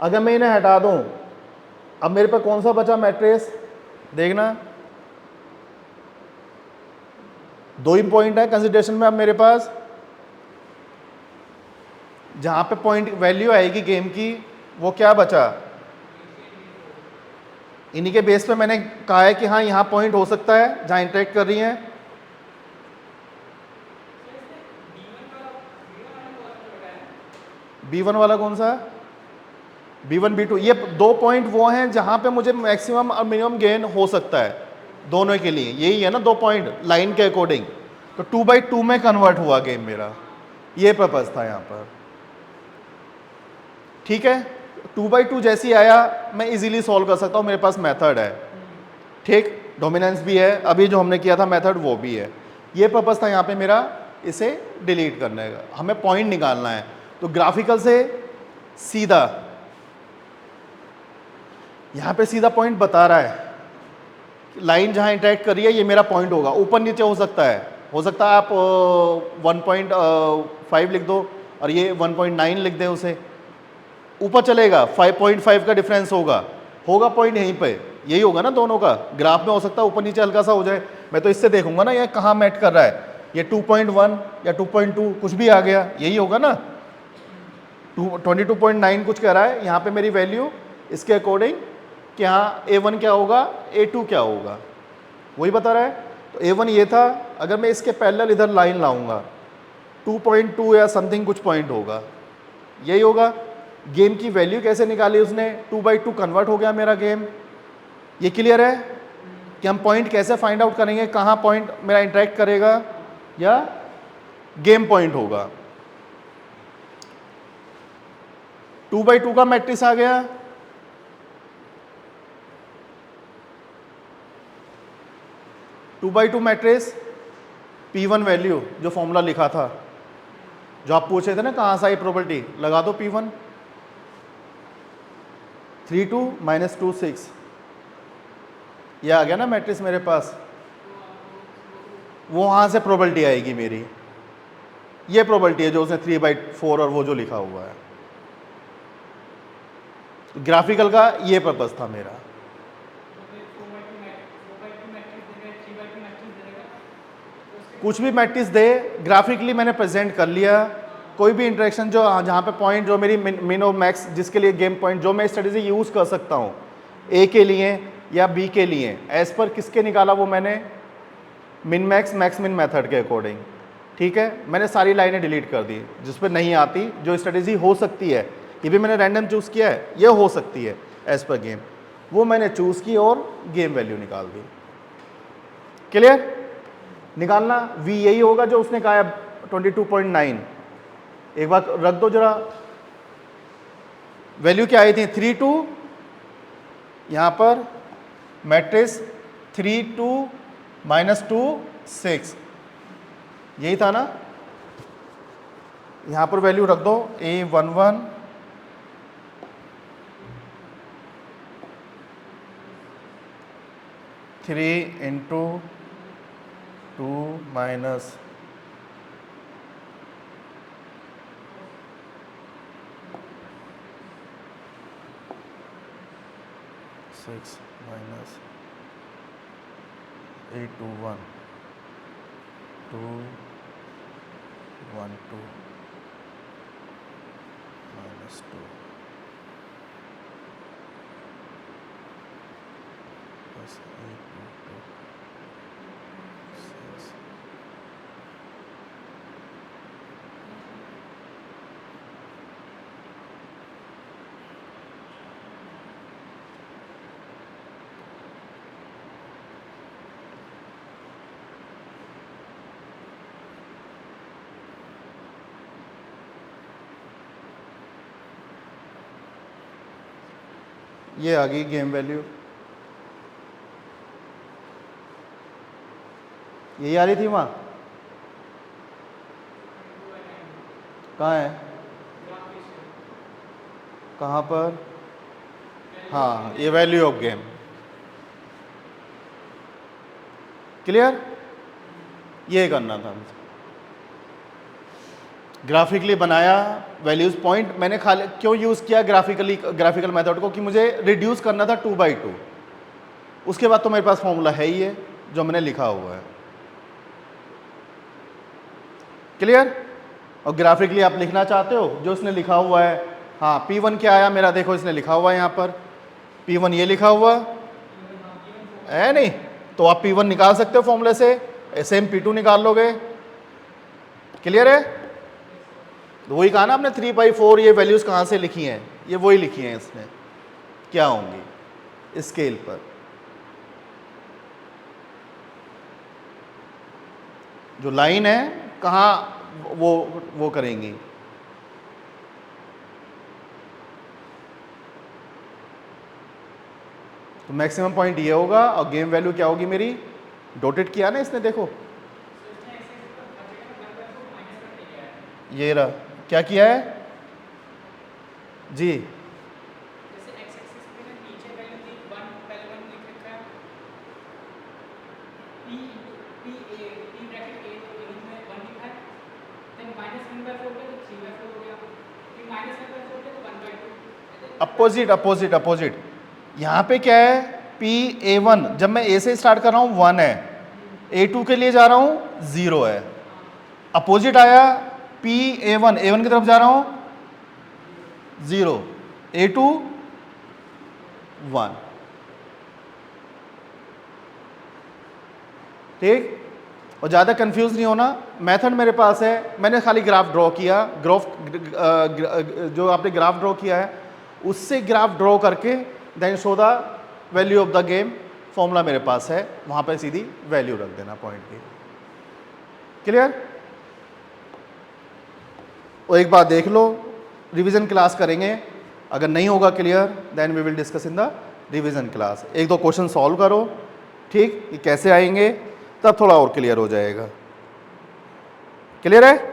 अगर मैं इन्हें हटा दूं, अब मेरे पास कौन सा बचा मैट्रिक्स, देखना 2 ही पॉइंट है कंसिडरेशन में। अब मेरे पास जहां पे पॉइंट वैल्यू आएगी गेम की, वो क्या बचा, इन्हीं के बेस पे मैंने कहा है कि हाँ यहां पॉइंट हो सकता है जहां इंटरेक्ट कर रही हैं। B1 वाला कौन सा, B1 B2, ये 2 पॉइंट वो हैं जहां पे मुझे मैक्सिमम और मिनिमम गेन हो सकता है दोनों के लिए, यही है ना 2 पॉइंट लाइन के अकॉर्डिंग। तो 2/2 में कन्वर्ट हुआ गेम मेरा, ये पर्पस था यहाँ पर, ठीक है। 2/2 जैसे ही आया मैं इजीली सॉल्व कर सकता हूँ, मेरे पास मेथड है, ठीक, डोमिनेंस भी है, अभी जो हमने किया था मेथड वो भी है। ये पर्पस था यहाँ पे मेरा, इसे डिलीट करने का, हमें पॉइंट निकालना है। तो ग्राफिकल से सीधा यहाँ पे सीधा पॉइंट बता रहा है, लाइन जहाँ इंटरेक्ट कर रही है ये मेरा पॉइंट होगा, ऊपर नीचे हो सकता है आप 1.5 लिख दो और ये 1.9 लिख दें, उसे ऊपर चलेगा, 5.5 का डिफरेंस होगा पॉइंट यहीं पे, यही होगा ना दोनों का। ग्राफ में हो सकता है ऊपर नीचे हल्का सा हो जाए, मैं तो इससे देखूंगा ना ये कहाँ मैट कर रहा है, ये 2.1 या 2.2 कुछ भी आ गया, यही होगा ना। 22.9 कुछ कह रहा है यहाँ पे मेरी वैल्यू, इसके अकॉर्डिंग कि हाँ A1 क्या होगा A2 क्या होगा, वही बता रहा है। तो A1 ये था, अगर मैं इसके पैरेलल इधर लाइन लाऊंगा 2.2 या समथिंग कुछ पॉइंट होगा, यही होगा। गेम की वैल्यू कैसे निकाली उसने, 2/2 कन्वर्ट हो गया मेरा गेम। ये क्लियर है कि हम पॉइंट कैसे फाइंड आउट करेंगे, कहाँ पॉइंट मेरा इंटरेक्ट करेगा या गेम पॉइंट होगा। 2/2 का मैट्रिक्स आ गया। Two by two matrix, P1 value जो फॉर्मूला लिखा था, जो आप पूछे थे ना कहाँ से आई प्रोबेबिलिटी, लगा दो P1, 3 2 - 2 6, ये आ गया ना मैट्रिक्स मेरे पास। वो वहाँ से प्रोबेबिलिटी आएगी मेरी, ये प्रोबेबिलिटी है जो उसने 3/4 और वो जो लिखा हुआ है। ग्राफिकल का ये पर्पस था मेरा। कुछ भी मैट्रिक्स दे, ग्राफिकली मैंने प्रेजेंट कर लिया। कोई भी इंटरेक्शन जो जहाँ पे पॉइंट जो मेरी मिन और मैक्स, जिसके लिए गेम पॉइंट जो मैं स्ट्रेटेजी यूज़ कर सकता हूँ ए के लिए या बी के लिए, एज पर किसके निकाला वो मैंने, min max max min method के अकॉर्डिंग। ठीक है, मैंने सारी लाइनें डिलीट कर दी जिस पर नहीं आती, जो स्ट्रेटेजी हो सकती है, ये भी मैंने रैंडम चूज़ किया है, ये हो सकती है एज पर गेम, वो मैंने चूज़ की और गेम वैल्यू निकाल दी। क्लियर? निकालना v यही होगा जो उसने कहा है 22.9। एक बार रख दो जरा, वैल्यू क्या आई थी, 3 2, यहां पर मैट्रिक्स 3 2 - 2 6, यही था ना। यहां पर वैल्यू रख दो A11 3 × 2 - 6 - 821 2 1 2 - 2 plus 8 2 6। ये आ गई गेम वैल्यू, यही आ रही थी वहाँ, कहाँ है, कहाँ पर, हाँ ये वैल्यू ऑफ गेम। क्लियर? ये करना था मुझे, ग्राफिकली बनाया वैल्यूज पॉइंट। मैंने खाली क्यों यूज़ किया ग्राफिकल मेथड को, कि मुझे रिड्यूस करना था 2/2। उसके बाद तो मेरे पास फॉर्मूला है ही है जो मैंने लिखा हुआ है। क्लियर? और ग्राफिकली आप लिखना चाहते हो जो उसने लिखा हुआ है, हाँ P1 क्या आया मेरा, देखो इसने लिखा हुआ है यहाँ पर P1 ये लिखा हुआ है नहीं, तो आप P1 निकाल सकते हो फॉर्मूले से, सेम P2 निकाल लोगे। क्लियर है? तो वही कहा ना आपने 3/4, ये वैल्यूज कहाँ से लिखी हैं, ये वही लिखी हैं इसने, क्या होंगी स्केल पर। जो लाइन है कहाँ वो करेंगी। तो मैक्सिमम पॉइंट ये होगा और गेम वैल्यू क्या होगी मेरी, डॉटेड किया ना इसने, देखो ये रहा, क्या किया है जी, अपोजिट। यहाँ पे क्या है, PA1 जब मैं A से स्टार्ट कर रहा हूँ 1 है, A2 के लिए जा रहा हूँ 0 है। अपोजिट आया PA1, A1 की तरफ जा रहा हूँ 0, A2 1। ठीक, और ज़्यादा कंफ्यूज नहीं होना, मेथड मेरे पास है, मैंने खाली ग्राफ ड्रॉ किया, जो आपने ग्राफ ड्रॉ किया है उससे ग्राफ ड्रॉ करके then show the value of the game, formula मेरे पास है, वहाँ पे सीधी वैल्यू रख देना पॉइंट की। क्लियर? और एक बात देख लो, रिवीजन क्लास करेंगे, अगर नहीं होगा clear then we will discuss in the revision class. एक दो क्वेश्चन सॉल्व करो, ठीक, ये कैसे आएंगे, तब थोड़ा और क्लियर हो जाएगा। क्लियर है?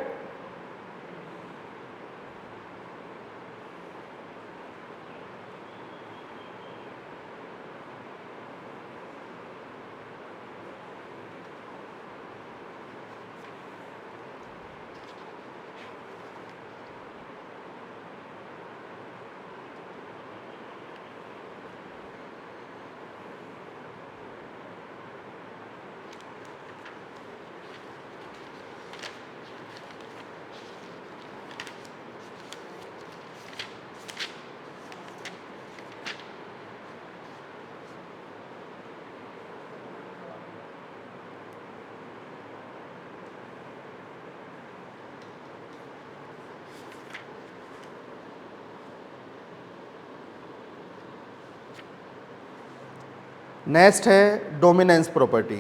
नेक्स्ट है डोमिनेंस प्रॉपर्टी।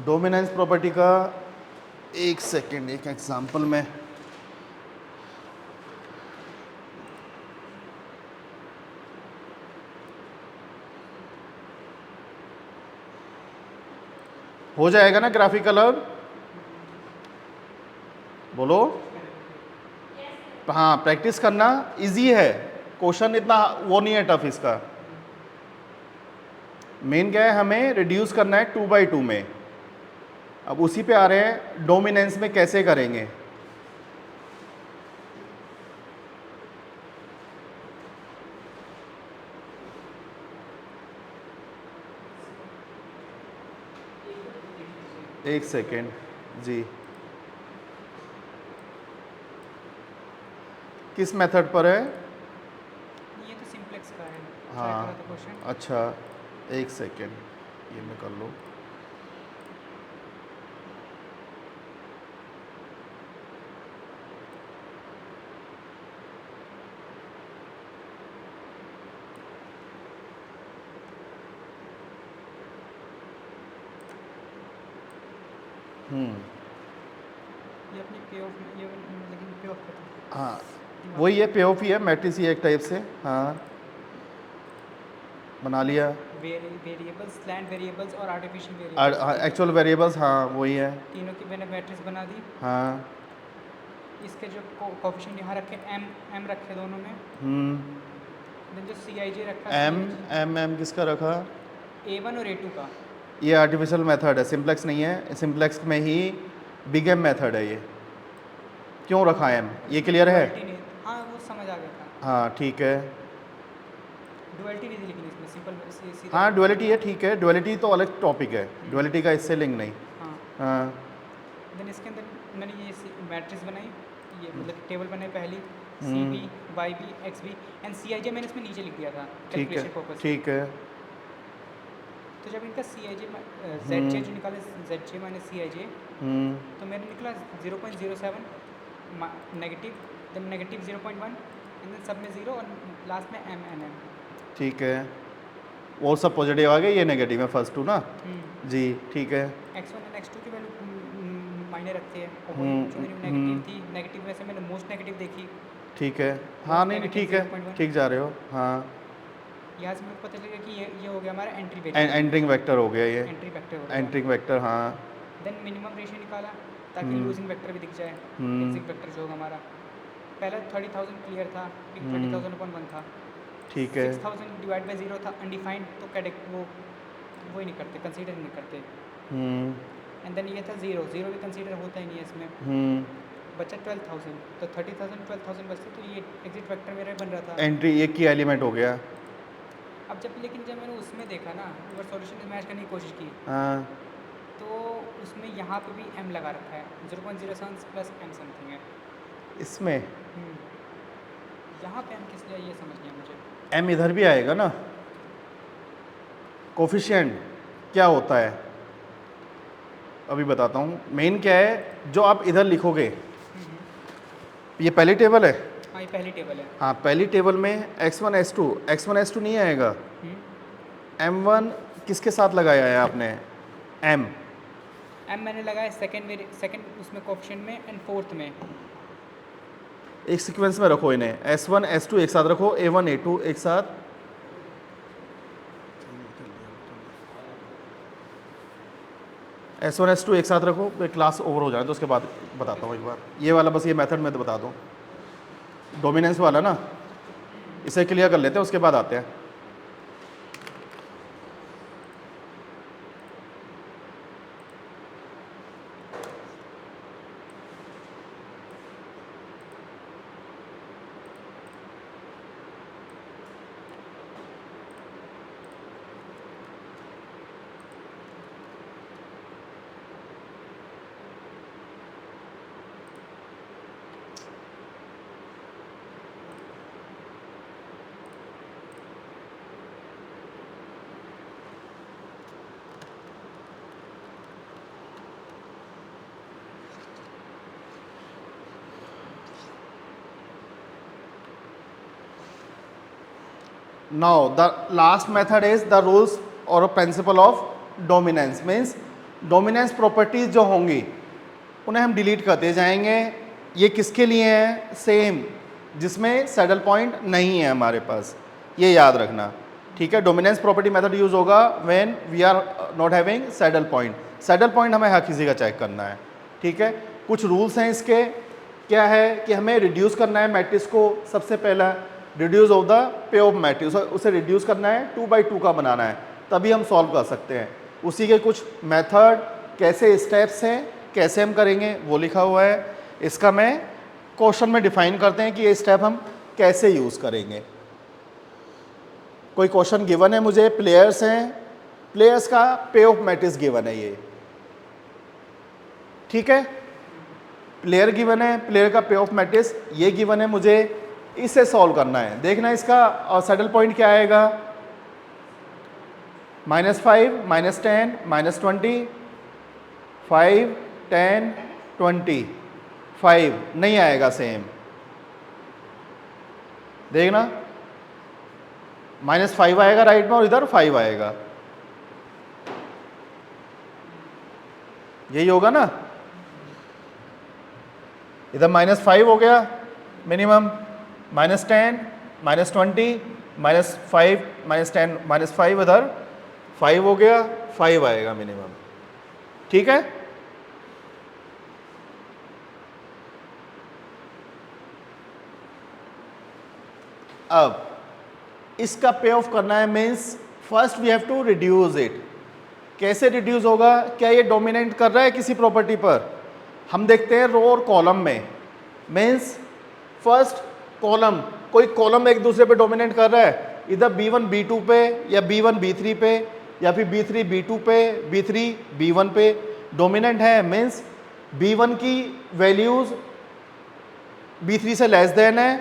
डोमिनेंस प्रॉपर्टी का एक सेकेंड, एक एग्जांपल में हो जाएगा ना ग्राफिकल? अब बोलो। हाँ, प्रैक्टिस करना, इजी है, क्वेश्चन इतना वो नहीं है टफ इसका। मेन क्या है, हमें रिड्यूस करना है 2/2 में। अब उसी पे आ रहे हैं, डोमिनेंस में कैसे करेंगे। एक सेकेंड जी, किस मेथड पर है? ये तो सिंप्लेक्स का है। हाँ, क्वेश्चन। अच्छा, एक सेकेंड, ये मैं कर लूँ। ये अपनी पे ऑफ, ये लेकिन पे ऑफ करता है। हाँ, वही है, पे ऑफ ही है, मैट्रिक्स ही है एक टाइप से। हाँ, बना लिया। वेरिएबल्स, स्लैंड वेरिएबल्स और आर्टिफिशियल वेरिएबल्स, एक्चुअल वेरिएबल्स, हाँ वही है। तीनों की मैंने मैट्रिक्स बना दी। हाँ, इसके जो कोफिशिएंट यहाँ रखे, एम रखे दोनों में। देन जो CIJ रखा, एम किसका रखा? A1 और A2 का। ये आर्टिफिशियल मेथड है, सिंप्लेक्स नहीं है। सिंप्लेक्स में ही बिग एम मेथड है ये। क्यों रखा एम, ये क्लियर है? डुअलिटी नहीं, हाँ वो समझ आ गया था। हाँ ठीक है। डुअलिटी नहीं थी लेकिन इसमें सिंपल सीधा। हाँ डुअलिटी है, ठीक है, डुअलिटी तो अलग टॉपिक है, डुअलिटी का इससे लिंक नहीं। हाँ, हाँ देन इसके अंदर मैंने ये मैट्रिक्स बनाई, ये मतलब टेबल बनाई पहली, CB, YB, XB and CIJ मैंने इसमें नीचे लिख दिया था ठीक है, कैलकुलेशन पर्पस। ठीक है। तो जब इनका CIJ ZJ जो निकाले, ZJ माइनस CIJ, तो मेरे निकला 0.07 negative, then negative 0.1 and then सब में 0 और लास्ट में MNM। ठीक है, वो सब पॉजिटिव आ गए, ये नेगेटिव है फर्स्ट टू ना जी, ठीक है। X1 और X2 की वैल्यू मायने रखते हैं, और वही जो मेरी नेगेटिव थी, नेगेटिव में से मैंने मोस्ट नेगेटिव देखी। ठीक है, हाँ नहीं ठीक है, 0.1। ठीक जा रहे हो। हाँ, यहाँ से मुझे पता चलेगा कि ये हो गया हमारा एंट्री वेक्टर, एंट्रिंग वेक्टर हो गया ये, एंट्री वेक्टर हो गया। Entering vector. हाँ देन मिनिमम रेशियो निकाला ताकि लूजिंग वेक्टर भी दिख जाए, एग्जिट वेक्टर जो होगा हमारा। पहला 30,000 क्लियर था, फिर 30,000/1 था, ठीक है। 6,000 डिवाइड बाई 0 था अनडिफाइंड, तो कैडेक्ट वो ही नहीं करते, कंसीडर नहीं करते। एंड देन ये था 0 भी कंसीडर होता ही नहीं है इसमें। बचा 12,000, तो 30,000 12,000 बचते, तो ये एग्जिट वेक्टर मेरा बन रहा था। एंट्री एक की एलिमेंट हो गया। अब लेकिन जब मैंने उसमें देखा ना, एक बार सॉल्यूशन मैच करने की कोशिश की, हाँ, तो उसमें यहाँ पे भी M लगा रखा है, 0.07 प्लस M समथिंग है इसमें यहाँ पे M किस लिए, ये समझ नहीं है मुझे। एम इधर भी आएगा ना, कोफिशिएंट क्या होता है अभी बताता हूँ। मेन क्या है जो आप इधर लिखोगे, ये पहली टेबल है। हाँ, ये पहली टेबल है। हाँ, पहली टेबल में x1 s2, x1 s2 नहीं आएगा। m1 किसके साथ लगाया है आपने? m एम मैंने लगाया सेकंड उसमें कोऑफिशिएंट में एंड फोर्थ में। एक सीक्वेंस में रखो इन्हें, s1 s2 एक साथ रखो, a1 a2 एक साथ। S1 S2 एक साथ रखो, फिर क्लास ओवर हो जाए तो उसके बाद बताता हूँ एक बार। ये वाला बस ये मेथड में तो बता दूँ, डोमिनेंस वाला ना, इसे क्लियर कर लेते हैं उसके बाद आते हैं। Now the last method is the rules or principle of dominance, means dominance properties जो होंगी उन्हें हम डिलीट करते जाएंगे। ये किसके लिए है? सेम जिसमें सैडल पॉइंट नहीं है हमारे पास, ये याद रखना, ठीक है। डोमिनेंस प्रॉपर्टी मेथड यूज होगा when we are not having saddle point. Saddle point हमें हर किसी का चेक करना है, ठीक है। कुछ रूल्स हैं इसके, क्या है कि हमें रिड्यूस करना है मैट्रिक्स को। सबसे पहला reduce of the pay off matrix, उसे रिड्यूस करना है, 2/2 का बनाना है, तभी हम सॉल्व कर सकते हैं। उसी के कुछ मेथड, कैसे स्टेप्स हैं, कैसे हम करेंगे वो लिखा हुआ है। इसका मैं क्वेश्चन में डिफाइन करते हैं कि ये स्टेप हम कैसे यूज़ करेंगे। कोई क्वेश्चन गिवन है मुझे, प्लेयर्स हैं, प्लेयर्स का पे ऑफ मैट्रिक्स गिवन है ये, ठीक है। प्लेयर गिवन है, प्लेयर का पे ऑफ मैट्रिक्स ये गिवन है मुझे, इसे सॉल्व करना है। देखना इसका सैडल पॉइंट क्या आएगा, -5, -10, -20, 5, 10, 20, 5 नहीं आएगा सेम। देखना -5 आएगा राइट में और इधर 5 आएगा, यही होगा ना। इधर -5 हो गया मिनिमम, -10, -20, -5, -10, -5, इधर 5 हो गया, 5 आएगा मिनिमम, ठीक है। अब इसका पे ऑफ करना है, means first we have to reduce it. कैसे रिड्यूस होगा? क्या ये डोमिनेट कर रहा है किसी प्रॉपर्टी पर? हम देखते हैं रो और कॉलम में, मीन्स फर्स्ट कॉलम, कोई कॉलम एक दूसरे पे डोमिनेट कर रहा है, इधर B1 B2 पे, या B1 B3 पे, या फिर B3 B2 पे, B3 B1 पे डोमिनेंट है। मीन्स B1 की वैल्यूज B3 से लेस देन है,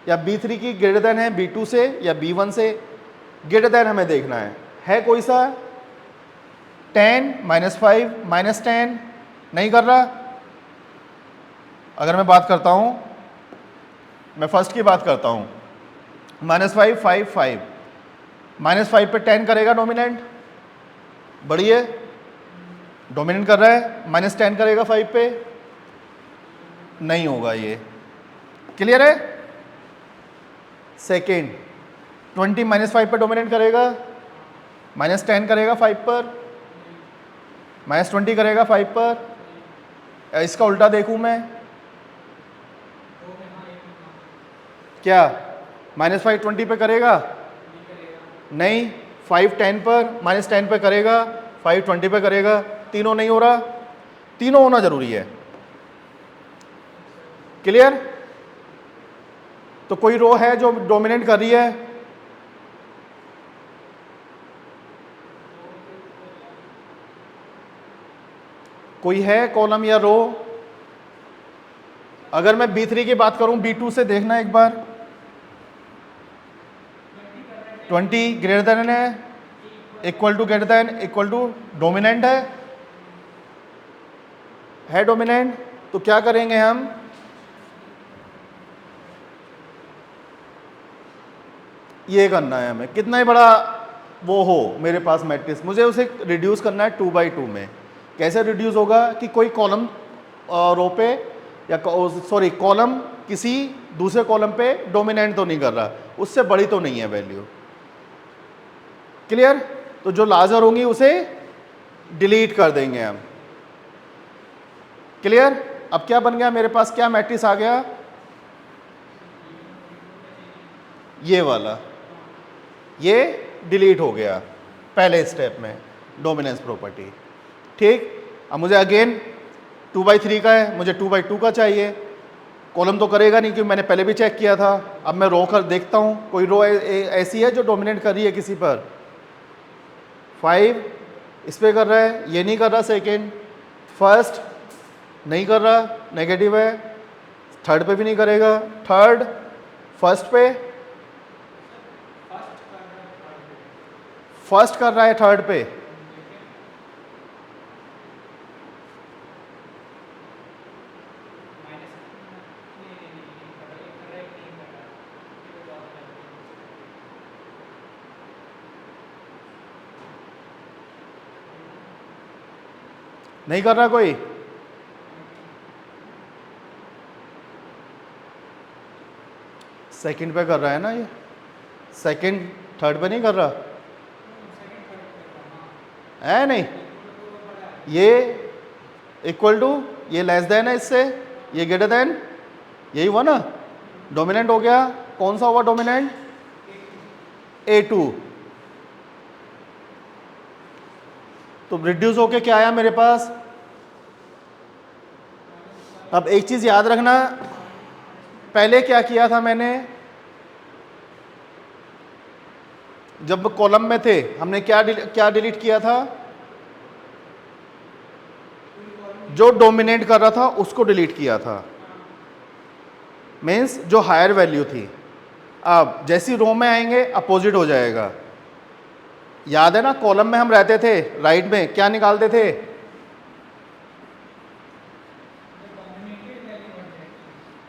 या B3 की ग्रेटर देन है B2 से, या B1 से ग्रेटर देन हमें देखना है कोई सा 10, -5, -10 नहीं कर रहा। अगर मैं बात करता हूँ, मैं फर्स्ट की बात करता हूँ, -5, 5, 5, -5 पे 10 करेगा डोमिनेंट, बढ़िया डोमिनेंट कर रहा है। -10 करेगा 5 पे, नहीं होगा ये, क्लियर है। सेकेंड 20 -5 पे डोमिनेंट करेगा, -10 करेगा 5 पर, -20 करेगा 5 पर। इसका उल्टा देखूं मैं, क्या -5 20 पे करेगा? नहीं, 5 10 पर, -10 पे करेगा, 5 20 पे करेगा। तीनों नहीं हो रहा, तीनों होना जरूरी है, क्लियर। तो कोई रो है जो डोमिनेट कर रही है, कोई है कॉलम या रो। अगर मैं B3 की बात करूं, B2 से देखना एक बार, 20 ग्रेटर देन है, equal to greater than equal to dominant है डोमिनेंट। तो क्या करेंगे हम, ये करना है हमें, कितना ही बड़ा वो हो मेरे पास मैट्रिक्स, मुझे उसे रिड्यूस करना है 2 बाई 2 में। कैसे रिड्यूस होगा कि कोई कॉलम रो पे या सॉरी कॉलम किसी दूसरे कॉलम पे डोमिनेंट तो नहीं कर रहा, उससे बड़ी तो नहीं है वैल्यू। क्लियर? तो जो लार्जर होंगी उसे डिलीट कर देंगे हम। क्लियर? अब क्या बन गया मेरे पास, क्या मैट्रिक्स आ गया, ये वाला, ये डिलीट हो गया पहले स्टेप में डोमिनेंस प्रॉपर्टी। ठीक, अब मुझे अगेन 2 बाई 3 का है, मुझे 2 बाई 2 का चाहिए। कॉलम तो करेगा नहीं क्योंकि मैंने पहले भी चेक किया था। अब मैं रो कर देखता हूँ, कोई रो ऐसी है जो डोमिनेट कर रही है किसी पर। 5 इस पे कर रहा है, ये नहीं कर रहा। सेकेंड, फर्स्ट नहीं कर रहा, नेगेटिव है। थर्ड पे भी नहीं करेगा, थर्ड फर्स्ट पे, फर्स्ट कर रहा है थर्ड पे, नहीं कर रहा कोई। सेकंड पे कर रहा है ना ये, सेकंड थर्ड पे नहीं कर रहा है, नहीं। ये इक्वल टू, ये लेस देन है इससे, ये ग्रेटर देन, यही हुआ ना, डोमिनेंट हो गया। कौन सा हुआ डोमिनेंट, A2। तो रिड्यूस होके क्या आया मेरे पास। अब एक चीज याद रखना, पहले क्या किया था मैंने, जब कॉलम में थे हमने क्या डिलीट किया था, जो डोमिनेट कर रहा था उसको डिलीट किया था, मीन्स जो हायर वैल्यू थी। अब जैसी रो में आएंगे अपोजिट हो जाएगा। याद है ना, कॉलम में हम रहते थे, राइट में क्या निकालते थे,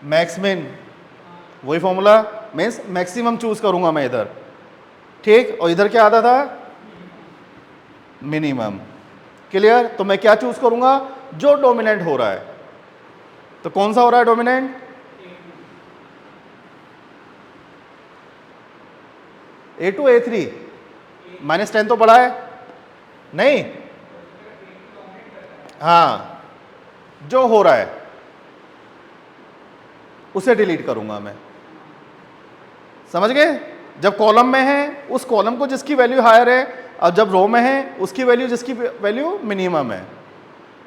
मैक्स मिन, वही फॉर्मूला, मीन्स मैक्सिमम चूज करूंगा मैं इधर। ठीक, और इधर क्या आता था, मिनिमम। क्लियर? तो मैं क्या चूज करूंगा, जो डोमिनेंट हो रहा है। तो कौन सा हो रहा है डोमिनेंट, A2 A3, -10 तो बड़ा है नहीं, हाँ, जो हो रहा है उसे डिलीट करूंगा मैं। समझ गए? जब कॉलम में है उस कॉलम को जिसकी वैल्यू हायर है, और जब रो में है उसकी वैल्यू जिसकी वैल्यू मिनिमम है।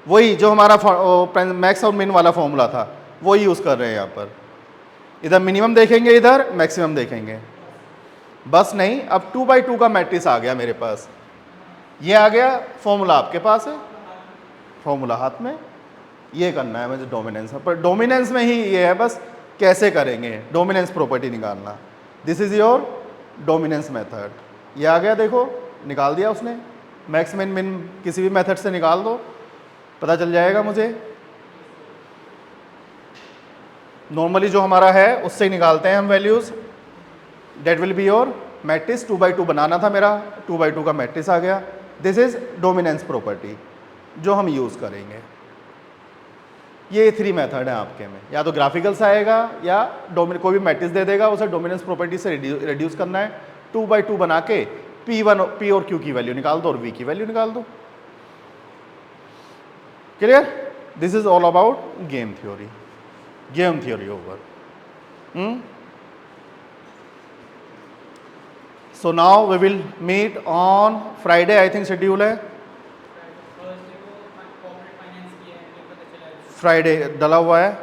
वही जो हमारा मैक्स और मिन वाला फॉर्मूला था वही यूज कर रहे हैं यहाँ पर। इधर मिनिमम देखेंगे, इधर मैक्सिमम देखेंगे। बस नहीं, अब 2 बाई 2 का मैट्रिक्स आ गया मेरे पास। ये आ गया, फॉर्मूला आपके पास है, फॉर्मूला हाथ में, ये करना है मुझे डोमिनेंस। पर डोमिनेंस में ही ये है, बस कैसे करेंगे डोमिनेंस प्रॉपर्टी निकालना। This is your dominance method. ये आ गया, देखो निकाल दिया उसने, मैक्स मिन मिन किसी भी मेथड से निकाल दो, पता चल जाएगा मुझे। नॉर्मली जो हमारा है उससे ही निकालते हैं हम values. That will be your matrix. 2 by 2 बनाना था मेरा, 2 बाई 2 का मैट्रिक्स आ गया। दिस इज डोमिनेंस प्रॉपर्टी जो हम यूज करेंगे। ये 3 मेथड है आपके में, या तो ग्राफिकल से आएगा या कोई भी मैट्रिक्स दे देगा, उसे डोमिनेंस प्रॉपर्टी से रिड्यूस करना है। 2 बाई 2 बना के P और Q की वैल्यू निकाल दो और V की वैल्यू निकाल दो। Clear? This is all about game theory. Game theory over. So now we will meet on Friday, I think schedule है फ्राइडे, डला हुआ है।